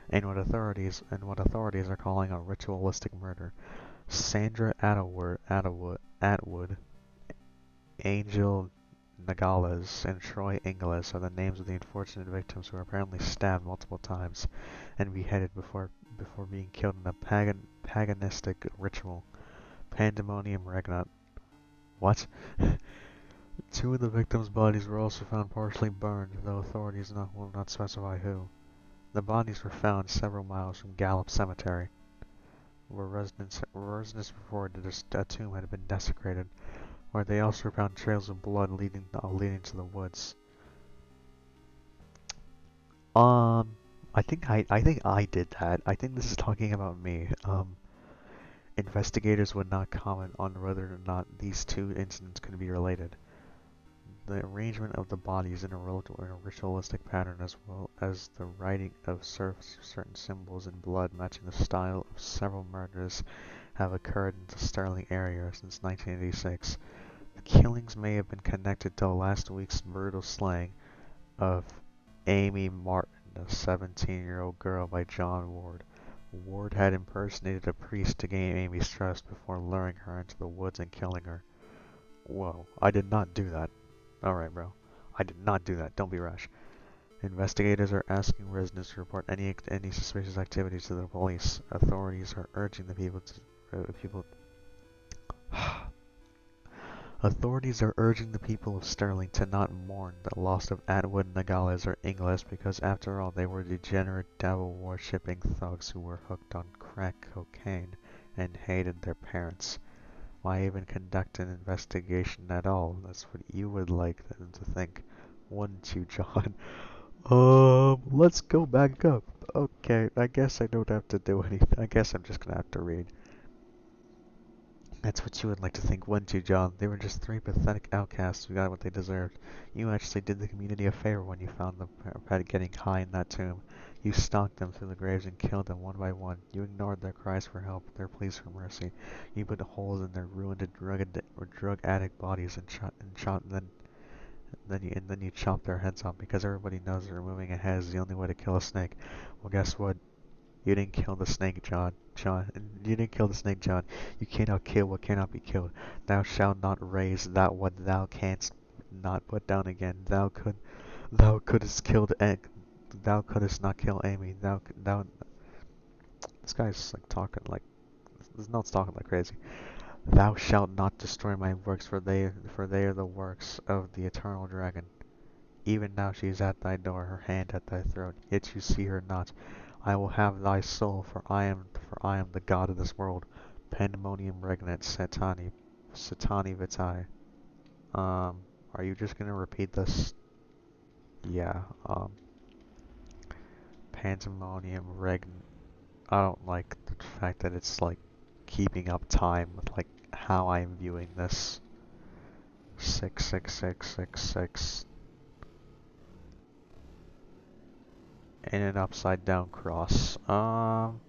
and what authorities are calling a ritualistic murder. Sandra Atwood, Angel Nogales, and Troy Ingles are the names of the unfortunate victims who were apparently stabbed multiple times and beheaded before being killed in a paganistic ritual. Pandemonium Regnat. What? Two of the victims' bodies were also found partially burned, though authorities will not specify who. The bodies were found several miles from Gallup Cemetery, where residents reported a tomb had been desecrated, where they also found trails of blood leading to the woods. I think I did that. I think this is talking about me. Investigators would not comment on whether or not these two incidents could be related. The arrangement of the bodies in a ritualistic pattern, as well as the writing of certain symbols in blood matching the style of several murders, have occurred in the Sterling area since 1986. The killings may have been connected to last week's brutal slaying of Amy Martin, a 17-year-old girl by John Ward. Ward had impersonated a priest to gain Amy's trust before luring her into the woods and killing her. Whoa, I did not do that. Alright, bro. I did not do that. Don't be rash. Investigators are asking residents to report any suspicious activities to the police. Authorities are urging the people Authorities are urging the people of Sterling to not mourn the loss of Atwood, Nogales, or Inglis because after all they were degenerate devil-worshipping thugs who were hooked on crack cocaine and hated their parents. Why even conduct an investigation at all? That's what you would like them to think, wouldn't you, John? Let's go back up. Okay, I guess I don't have to do anything. I guess I'm just gonna have to read. That's what you would like to think, wouldn't you, John? They were just three pathetic outcasts who got what they deserved. You actually did the community a favor when you found them getting high in that tomb. You stalked them through the graves and killed them one by one. You ignored their cries for help, their pleas for mercy. You put holes in their ruined drug addict bodies and then you chop their heads off because everybody knows that removing a head is the only way to kill a snake. Well, guess what? You didn't kill the snake, John. You didn't kill the snake, John. You cannot kill what cannot be killed. Thou shalt not raise that what thou canst not put down again. Thou couldst killed Egg. Thou couldst not kill Amy. Thou. This guy's like talking like. This note's talking like crazy. Thou shalt not destroy my works, for they are the works of the eternal dragon. Even now she is at thy door, her hand at thy throat, yet you see her not. I will have thy soul, for I am the god of this world. Pandemonium regnant satani vitae. Are you just gonna repeat this? Yeah, pandemonium regnant. I don't like the fact that it's like keeping up time with like how I'm viewing this. 66666 in an upside down cross. You're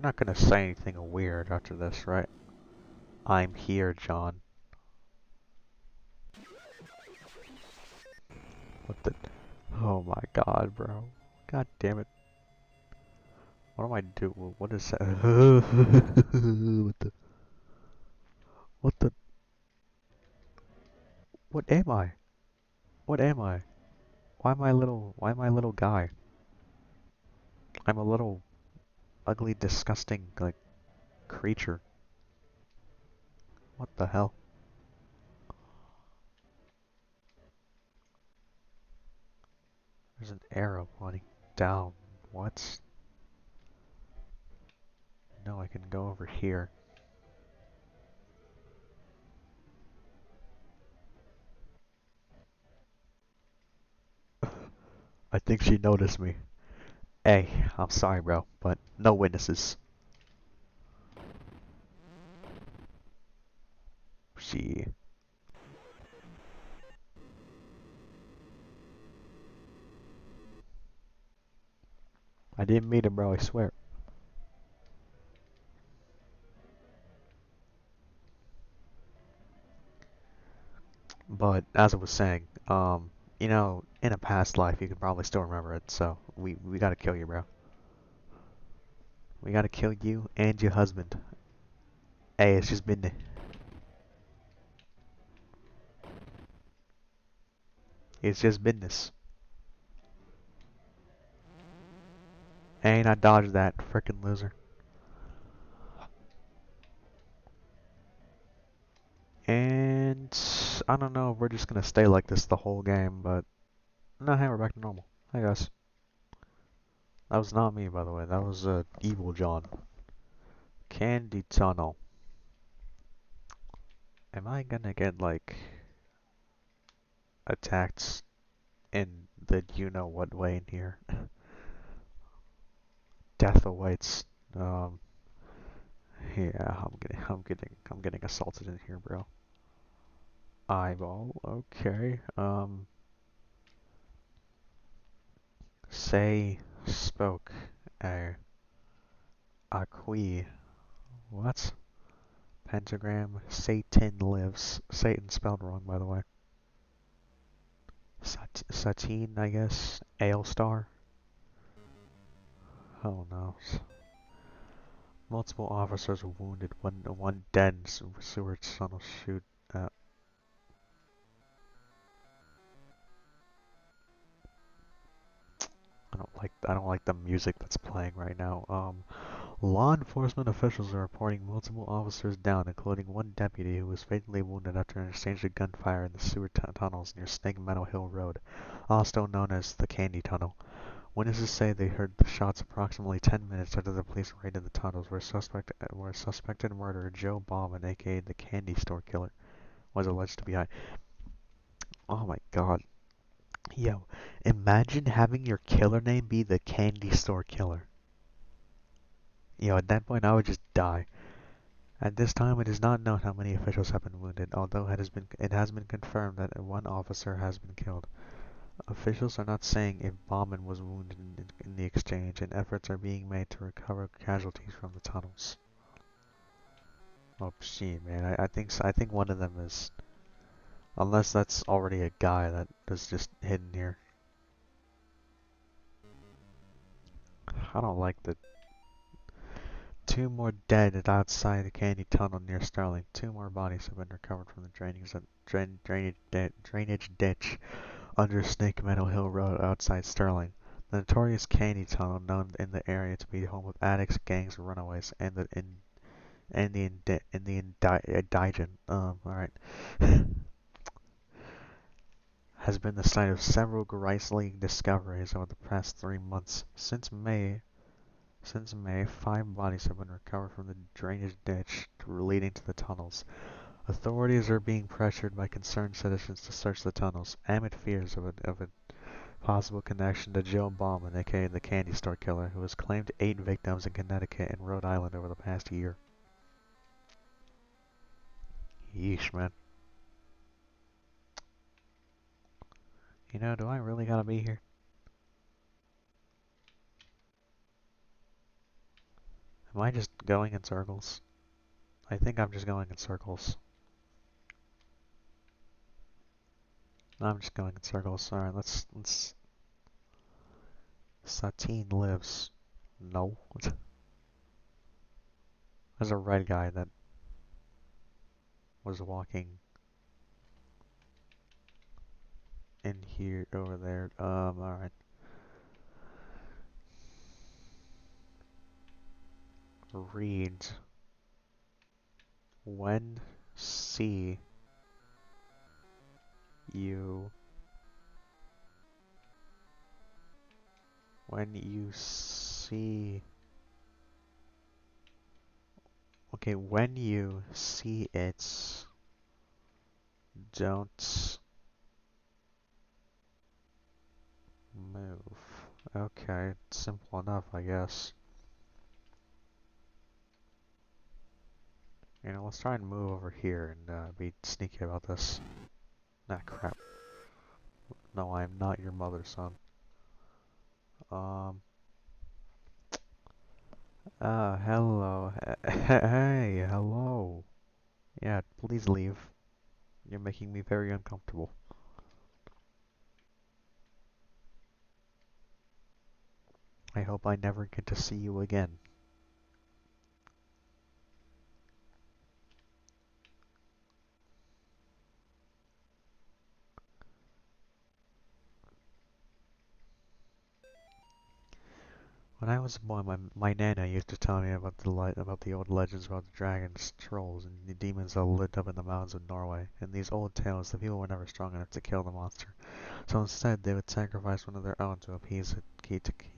not gonna say anything weird after this, right? I'm here, John. What the? Oh my god, bro. God damn it. What do I do? What is that? What the? What the? What am I? What am I? Why am I a little guy? I'm a little ugly, disgusting, like, creature. What the hell? There's an arrow pointing down. What? No, I can go over here. I think she noticed me. Hey, I'm sorry, bro, but no witnesses. She. I didn't meet him, bro, I swear. But, as I was saying, you know, in a past life, you can probably still remember it, so we gotta kill you, bro. We gotta kill you and your husband. Hey, it's just been. It's just business. Ain't I dodged that, frickin' loser. And I don't know if we're just gonna stay like this the whole game, but no, hey, we're back to normal. Hey guys. That was not me, by the way. That was Evil John. Candy Tunnel. Am I gonna get like attacked in the you know what way in here? Death awaits. Um, yeah, I'm getting assaulted in here, bro. Eyeball. Okay. Say spoke. A qui. What? Pentagram. Satan lives. Satan spelled wrong, by the way. Satine, I guess. Ailstar. Oh no. Multiple officers were wounded. One dead in sewer tunnel shoot. Uh, I don't like the music that's playing right now. Law enforcement officials are reporting multiple officers down, including one deputy who was fatally wounded after an exchange of gunfire in the sewer tunnels near Snake Meadow Hill Road, also known as the Candy Tunnel. Witnesses say they heard the shots approximately 10 minutes after the police raided the tunnels, where suspected murderer Joe Bauman, aka the Candy Store Killer, was alleged to be hiding. Oh my god. Yo, imagine having your killer name be the Candy Store Killer. Yo, at that point I would just die. At this time, it is not known how many officials have been wounded, although it has been confirmed that one officer has been killed. Officials are not saying if Bauman was wounded in the exchange, and efforts are being made to recover casualties from the tunnels. Oh, shit, man. I think one of them is, unless that's already a guy that is just hidden here. I don't like the two more dead outside the Candy Tunnel near Sterling. Two more bodies have been recovered from the drainage ditch under Snake Meadow Hill Road outside Sterling. The notorious Candy Tunnel, known in the area to be home of addicts, gangs, runaways, and the indigent, alright, has been the site of several grisly discoveries over the past 3 months. Since May, 5 bodies have been recovered from the drainage ditch leading to the tunnels. Authorities are being pressured by concerned citizens to search the tunnels, amid fears of a possible connection to Joe Bauman, aka the Candy Store Killer, who has claimed 8 victims in Connecticut and Rhode Island over the past year. Yeesh, man. You know, do I really gotta be here? Am I just going in circles? I think I'm just going in circles. I'm just going in circles. Alright, let's... Satine lives. No. There's a red guy that was walking in here, over there. Alright. Reads. When see you when you see okay, when you see it, don't move. Okay, simple enough, I guess. You know, let's try and move over here and be sneaky about this. Ah, crap. No, I am not your mother, son. Um, hello. Hey, hello. Yeah, please leave. You're making me very uncomfortable. I hope I never get to see you again. When I was a boy, my nana used to tell me about the old legends about the dragons, trolls, and the demons that lived up in the mountains of Norway. In these old tales, the people were never strong enough to kill the monster, so instead they would sacrifice one of their own to appease it,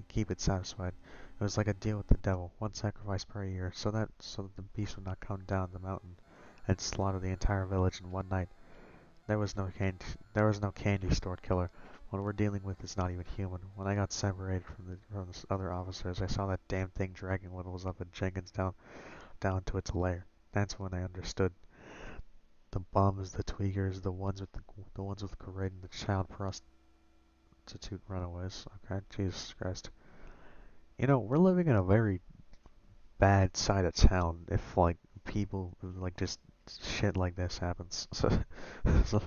keep it satisfied. It was like a deal with the devil, one sacrifice per year, so that the beast would not come down the mountain and slaughter the entire village in one night. There was no candy store killer. What we're dealing with is not even human. When I got separated from the other officers, I saw that damn thing dragging what was up at Jenkins down to its lair. That's when I understood. The bums, the tweakers, the ones with Corinne, the child prostitute runaways. Okay, Jesus Christ. You know, we're living in a very bad side of town if like people like just shit like this happens. So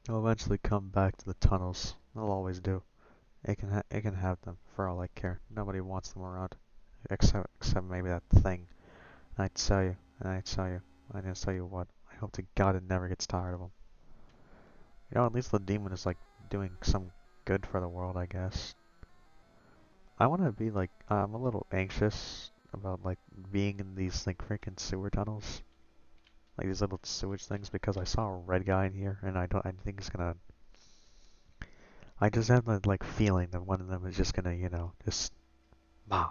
they'll eventually come back to the tunnels. They'll always do. It can have them for all I care. Nobody wants them around, except maybe that thing. And I tell you, and I tell you, I didn't tell you what. I hope to God it never gets tired of them. You know, at least the demon is like doing some good for the world, I guess. I want to be like, I'm a little anxious about like being in these like freaking sewer tunnels, like these little sewage things, because I saw a red guy in here, and I think it's gonna. I just have that like feeling that one of them is just gonna, just bah.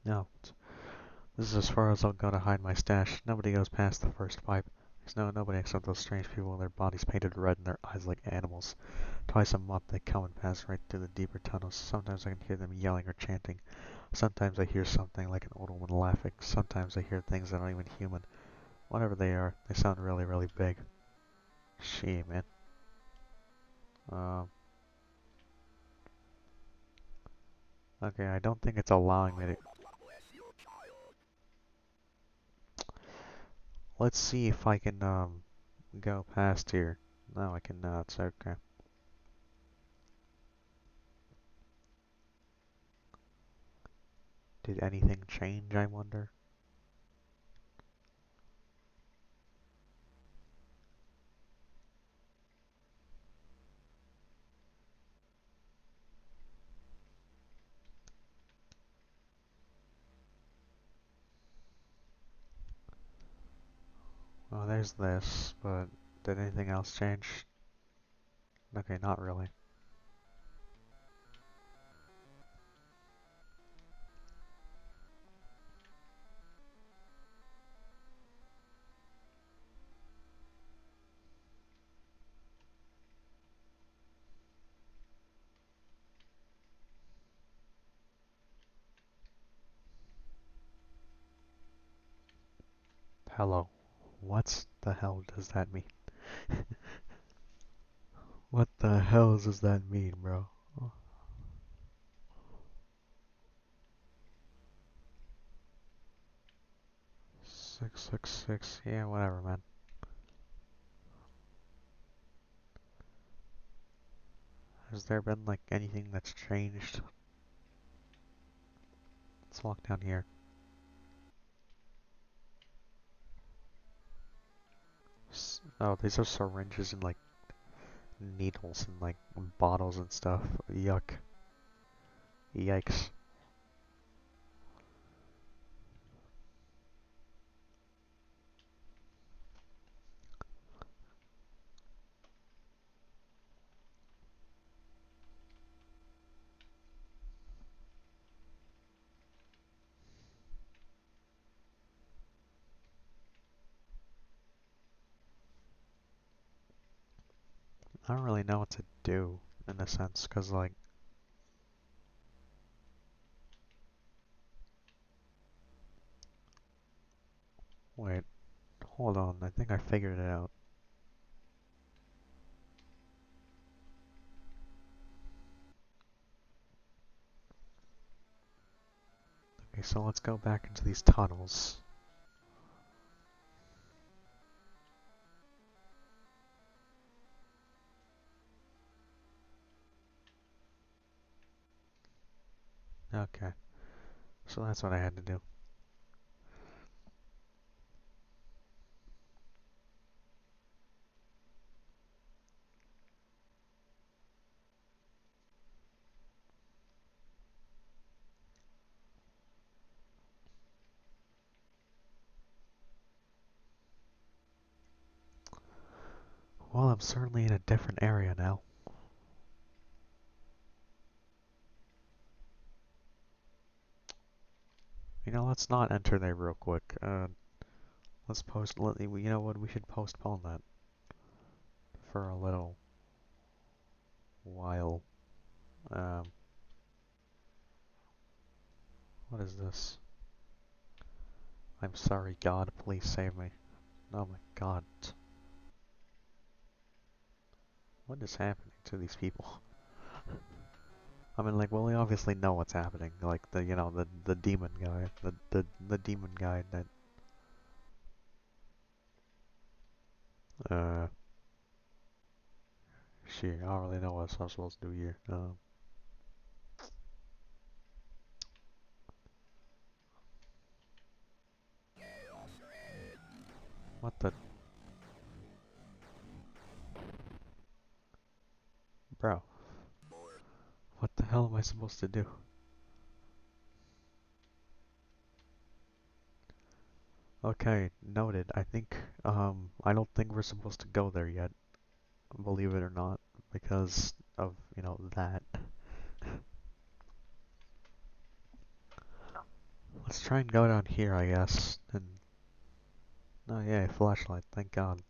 No, this is as far as I'll go to hide my stash. Nobody goes past the first pipe. There's nobody except those strange people with their bodies painted red and their eyes like animals. Twice a month they come and pass right through the deeper tunnels. Sometimes I can hear them yelling or chanting. Sometimes I hear something like an old woman laughing. Sometimes I hear things that aren't even human. Whatever they are, they sound really, really big. Shit, man. Um, okay, I don't think it's allowing me to... Let's see if I can, go past here. No, I cannot. It's okay. Did anything change, I wonder? Well, there's this, but did anything else change? Okay, not really. Hello. What the hell does that mean? What the hell does that mean, bro? 666, yeah, whatever, man. Has there been, like, anything that's changed? Let's walk down here. Oh, these are syringes and, like, needles and, like, bottles and stuff. Yuck. Yikes. I don't really know what to do, in a sense, because, like... Wait, hold on, I think I figured it out. Okay, so let's go back into these tunnels. Okay, so that's what I had to do. Well, I'm certainly in a different area now. You know, let's not enter there real quick. You know what, we should postpone that for a little while. Um, What is this? I'm sorry, God, please save me. Oh my God. What is happening to these people? I mean, like, well, we obviously know what's happening. Like, the demon guy. The demon guy that, uh, shit, I don't really know what I'm supposed to do here. What the? Bro, what the hell am I supposed to do? Okay, noted. I don't think we're supposed to go there yet, believe it or not, because of, that. Let's try and go down here, I guess, and, oh yeah, flashlight, thank God.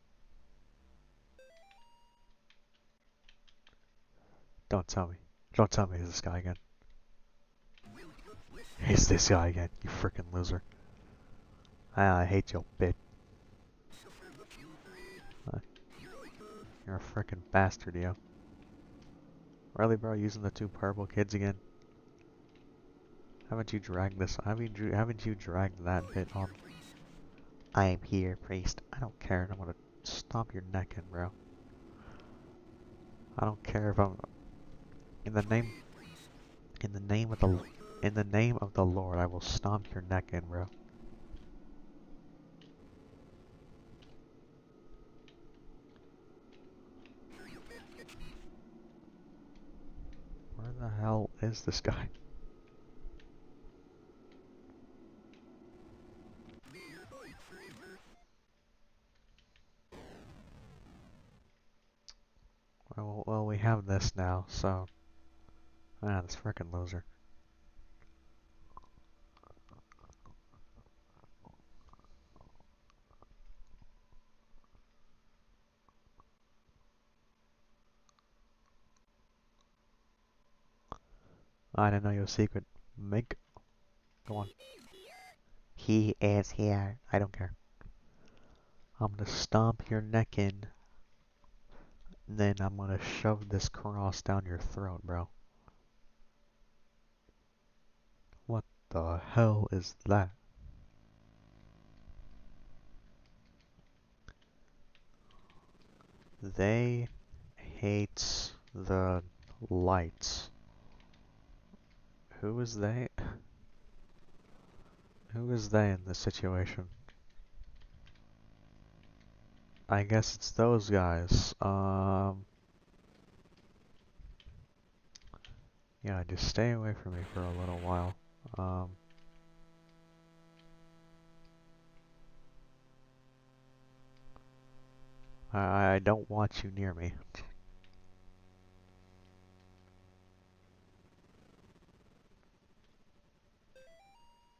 Don't tell me. Don't tell me it's this guy again. It's this guy again, you freaking loser. Ah, I hate you, bitch. Uh, You're a freaking bastard, yo. Really, bro, using the two purple kids again? Haven't you dragged this? Haven't you dragged that bit on? I am here, priest. I don't care. I'm gonna stomp your neck in, bro. I don't care if I'm in the name, in the name of the, in the name of the Lord. I will stomp your neck in, bro. Where the hell is this guy? Well, we have this now, so. Ah, this freaking loser. I didn't know your secret. Make. Go on. He is here. I don't care. I'm gonna stomp your neck in. Then I'm gonna shove this cross down your throat, bro. What the hell is that? They hate the lights. Who is they? Who is they in this situation? I guess it's those guys. Yeah, just stay away from me for a little while. I don't want you near me.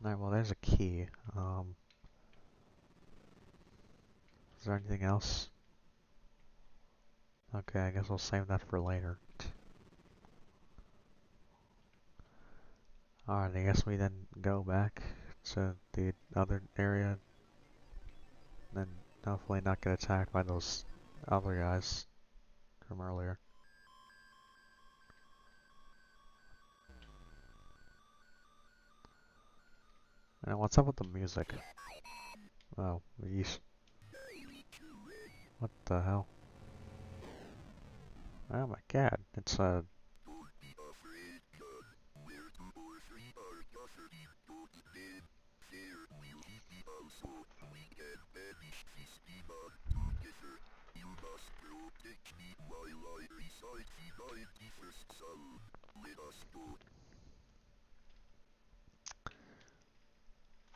Alright, well, there's a key. Is there anything else? Okay, I guess we'll save that for later. Alright, I guess we then go back to the other area and hopefully not get attacked by those other guys from earlier. And what's up with the music? Oh, yeesh. What the hell? Oh my god, it's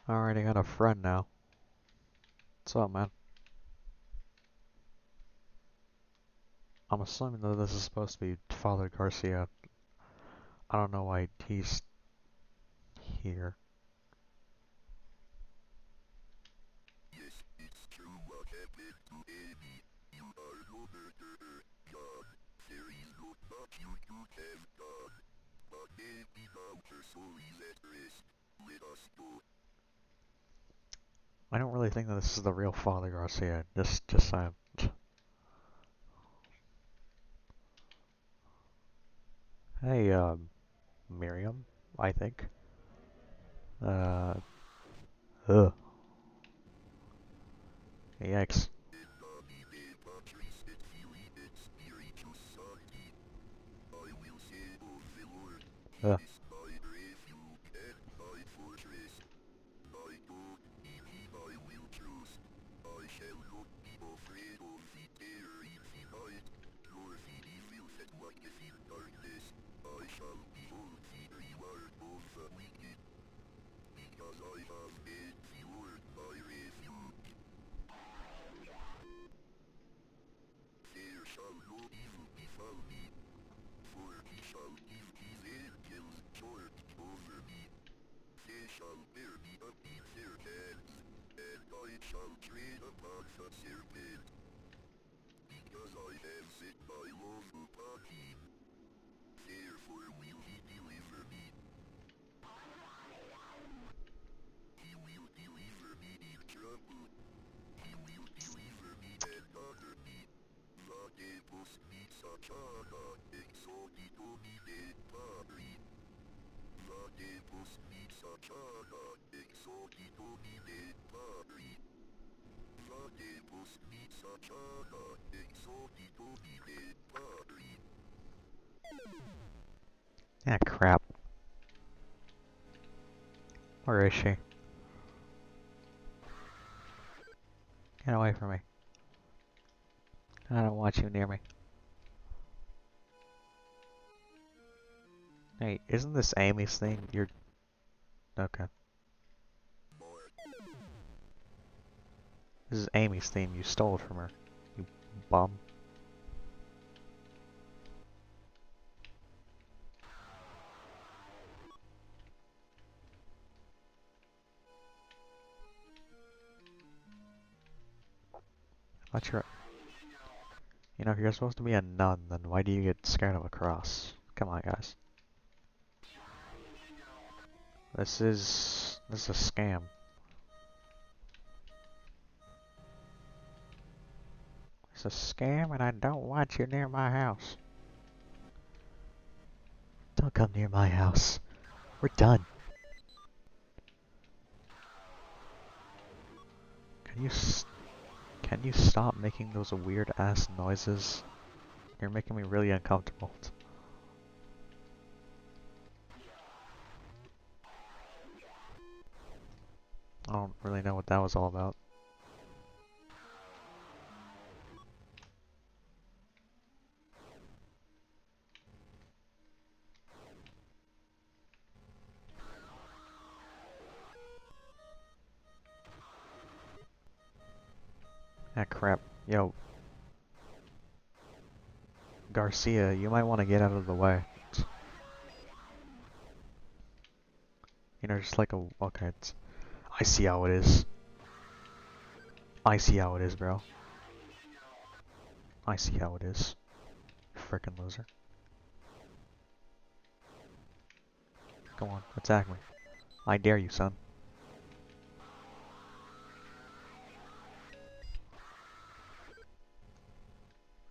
alright, I got a friend now. What's up, man? I'm assuming that this is supposed to be Father Garcia. I don't know why he's here. Yes, it's true what happened to Amy. You are no murderer, God. There is not much you could have done. But maybe now her soul is at rest. Let us go. I don't really think that this is the real Father Garcia. Just saying. Hey, Miriam, I think. Uh, ugh. Yikes. I will say of the Lord, He Ugh. is my refuge and my fortress. My God, in Him I will trust. I shall not be afraid of the terror in the night, nor the evil that walketh in darkness. I shall behold the reward of the wicked, because I have made the Lord my refuge. There shall no evil befall me, for He shall give His angels charge over me. They shall bear me up in their hands, and I shall tread upon the serpent, because I have set my love upon Him. Therefore will He deliver me. He will deliver me in trouble. He will deliver me and honor me. Vademos mitsachana, exodito mine pari. Vademos mitsachana, exodito mine pari. Vademos mitsachana, exodito mine pari. Yeah, crap. Where is she? Get away from me. I don't want you near me. Hey, isn't this Amy's thing? You're... Okay. This is Amy's theme. You stole it from her. You bum. What's your... You know, if you're supposed to be a nun, then why do you get scared of a cross? Come on, guys. This is a scam. It's a scam, and I don't want you near my house. Don't come near my house. We're done. Can you stop making those weird ass noises? You're making me really uncomfortable. I don't really know what that was all about. Ah, crap. Yo, Garcia, you might want to get out of the way. You know, just like a... Okay, I see how it is. I see how it is, bro. I see how it is. Frickin' loser. Go on, attack me. I dare you, son.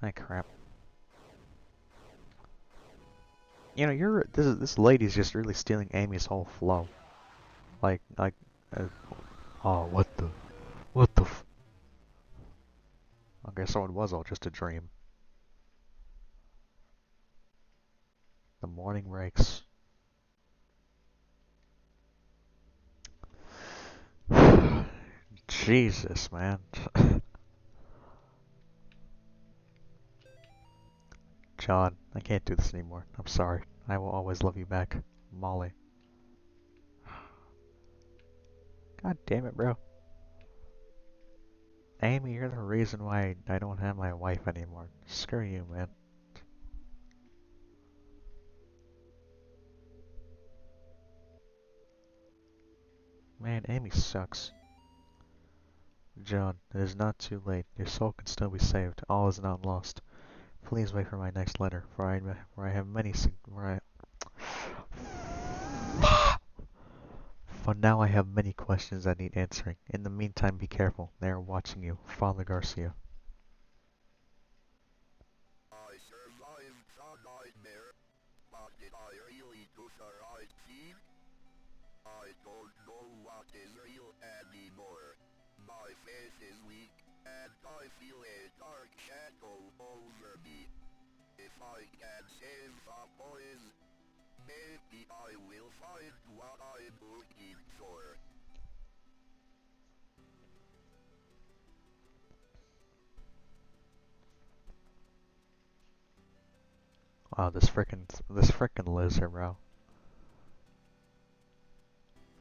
Ah, crap. You know, this lady's just really stealing Amy's whole flow. Like, uh, oh, what the f... Okay, so it was all just a dream. The morning breaks. Jesus, man. John, I can't do this anymore. I'm sorry. I will always love you back. Molly. God damn it, bro. Amy, you're the reason why I don't have my wife anymore. Screw you, man. Man, Amy sucks. John, it is not too late. Your soul can still be saved. All is not lost. Please wait for my next letter, for I have many For now, I have many questions that need answering. In the meantime, be careful. They are watching you. Father Garcia. I survived the nightmare, but did I really do the right thing? I don't know what is real anymore. My faith is weak, and I feel a dark shadow over me. If I can save the boys, maybe I will find what I'm looking for. Wow, this frickin' loser, bro.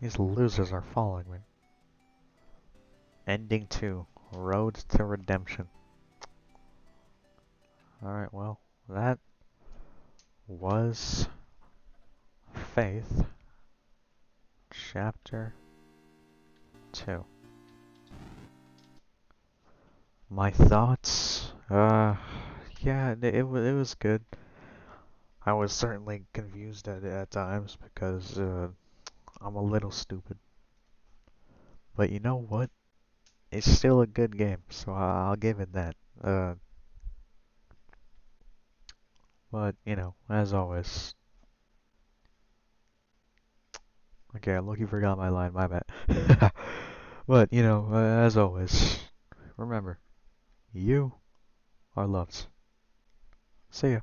These losers are following me. Ending 2. Road to Redemption. Alright, well, that was Faith, Chapter 2. My thoughts? Yeah, it was good. I was certainly confused at times because I'm a little stupid. But you know what? It's still a good game, so I'll give it that. But you know, as always. Okay, Loki forgot my line. My bad. But you know, as always, remember, you are loved. See ya.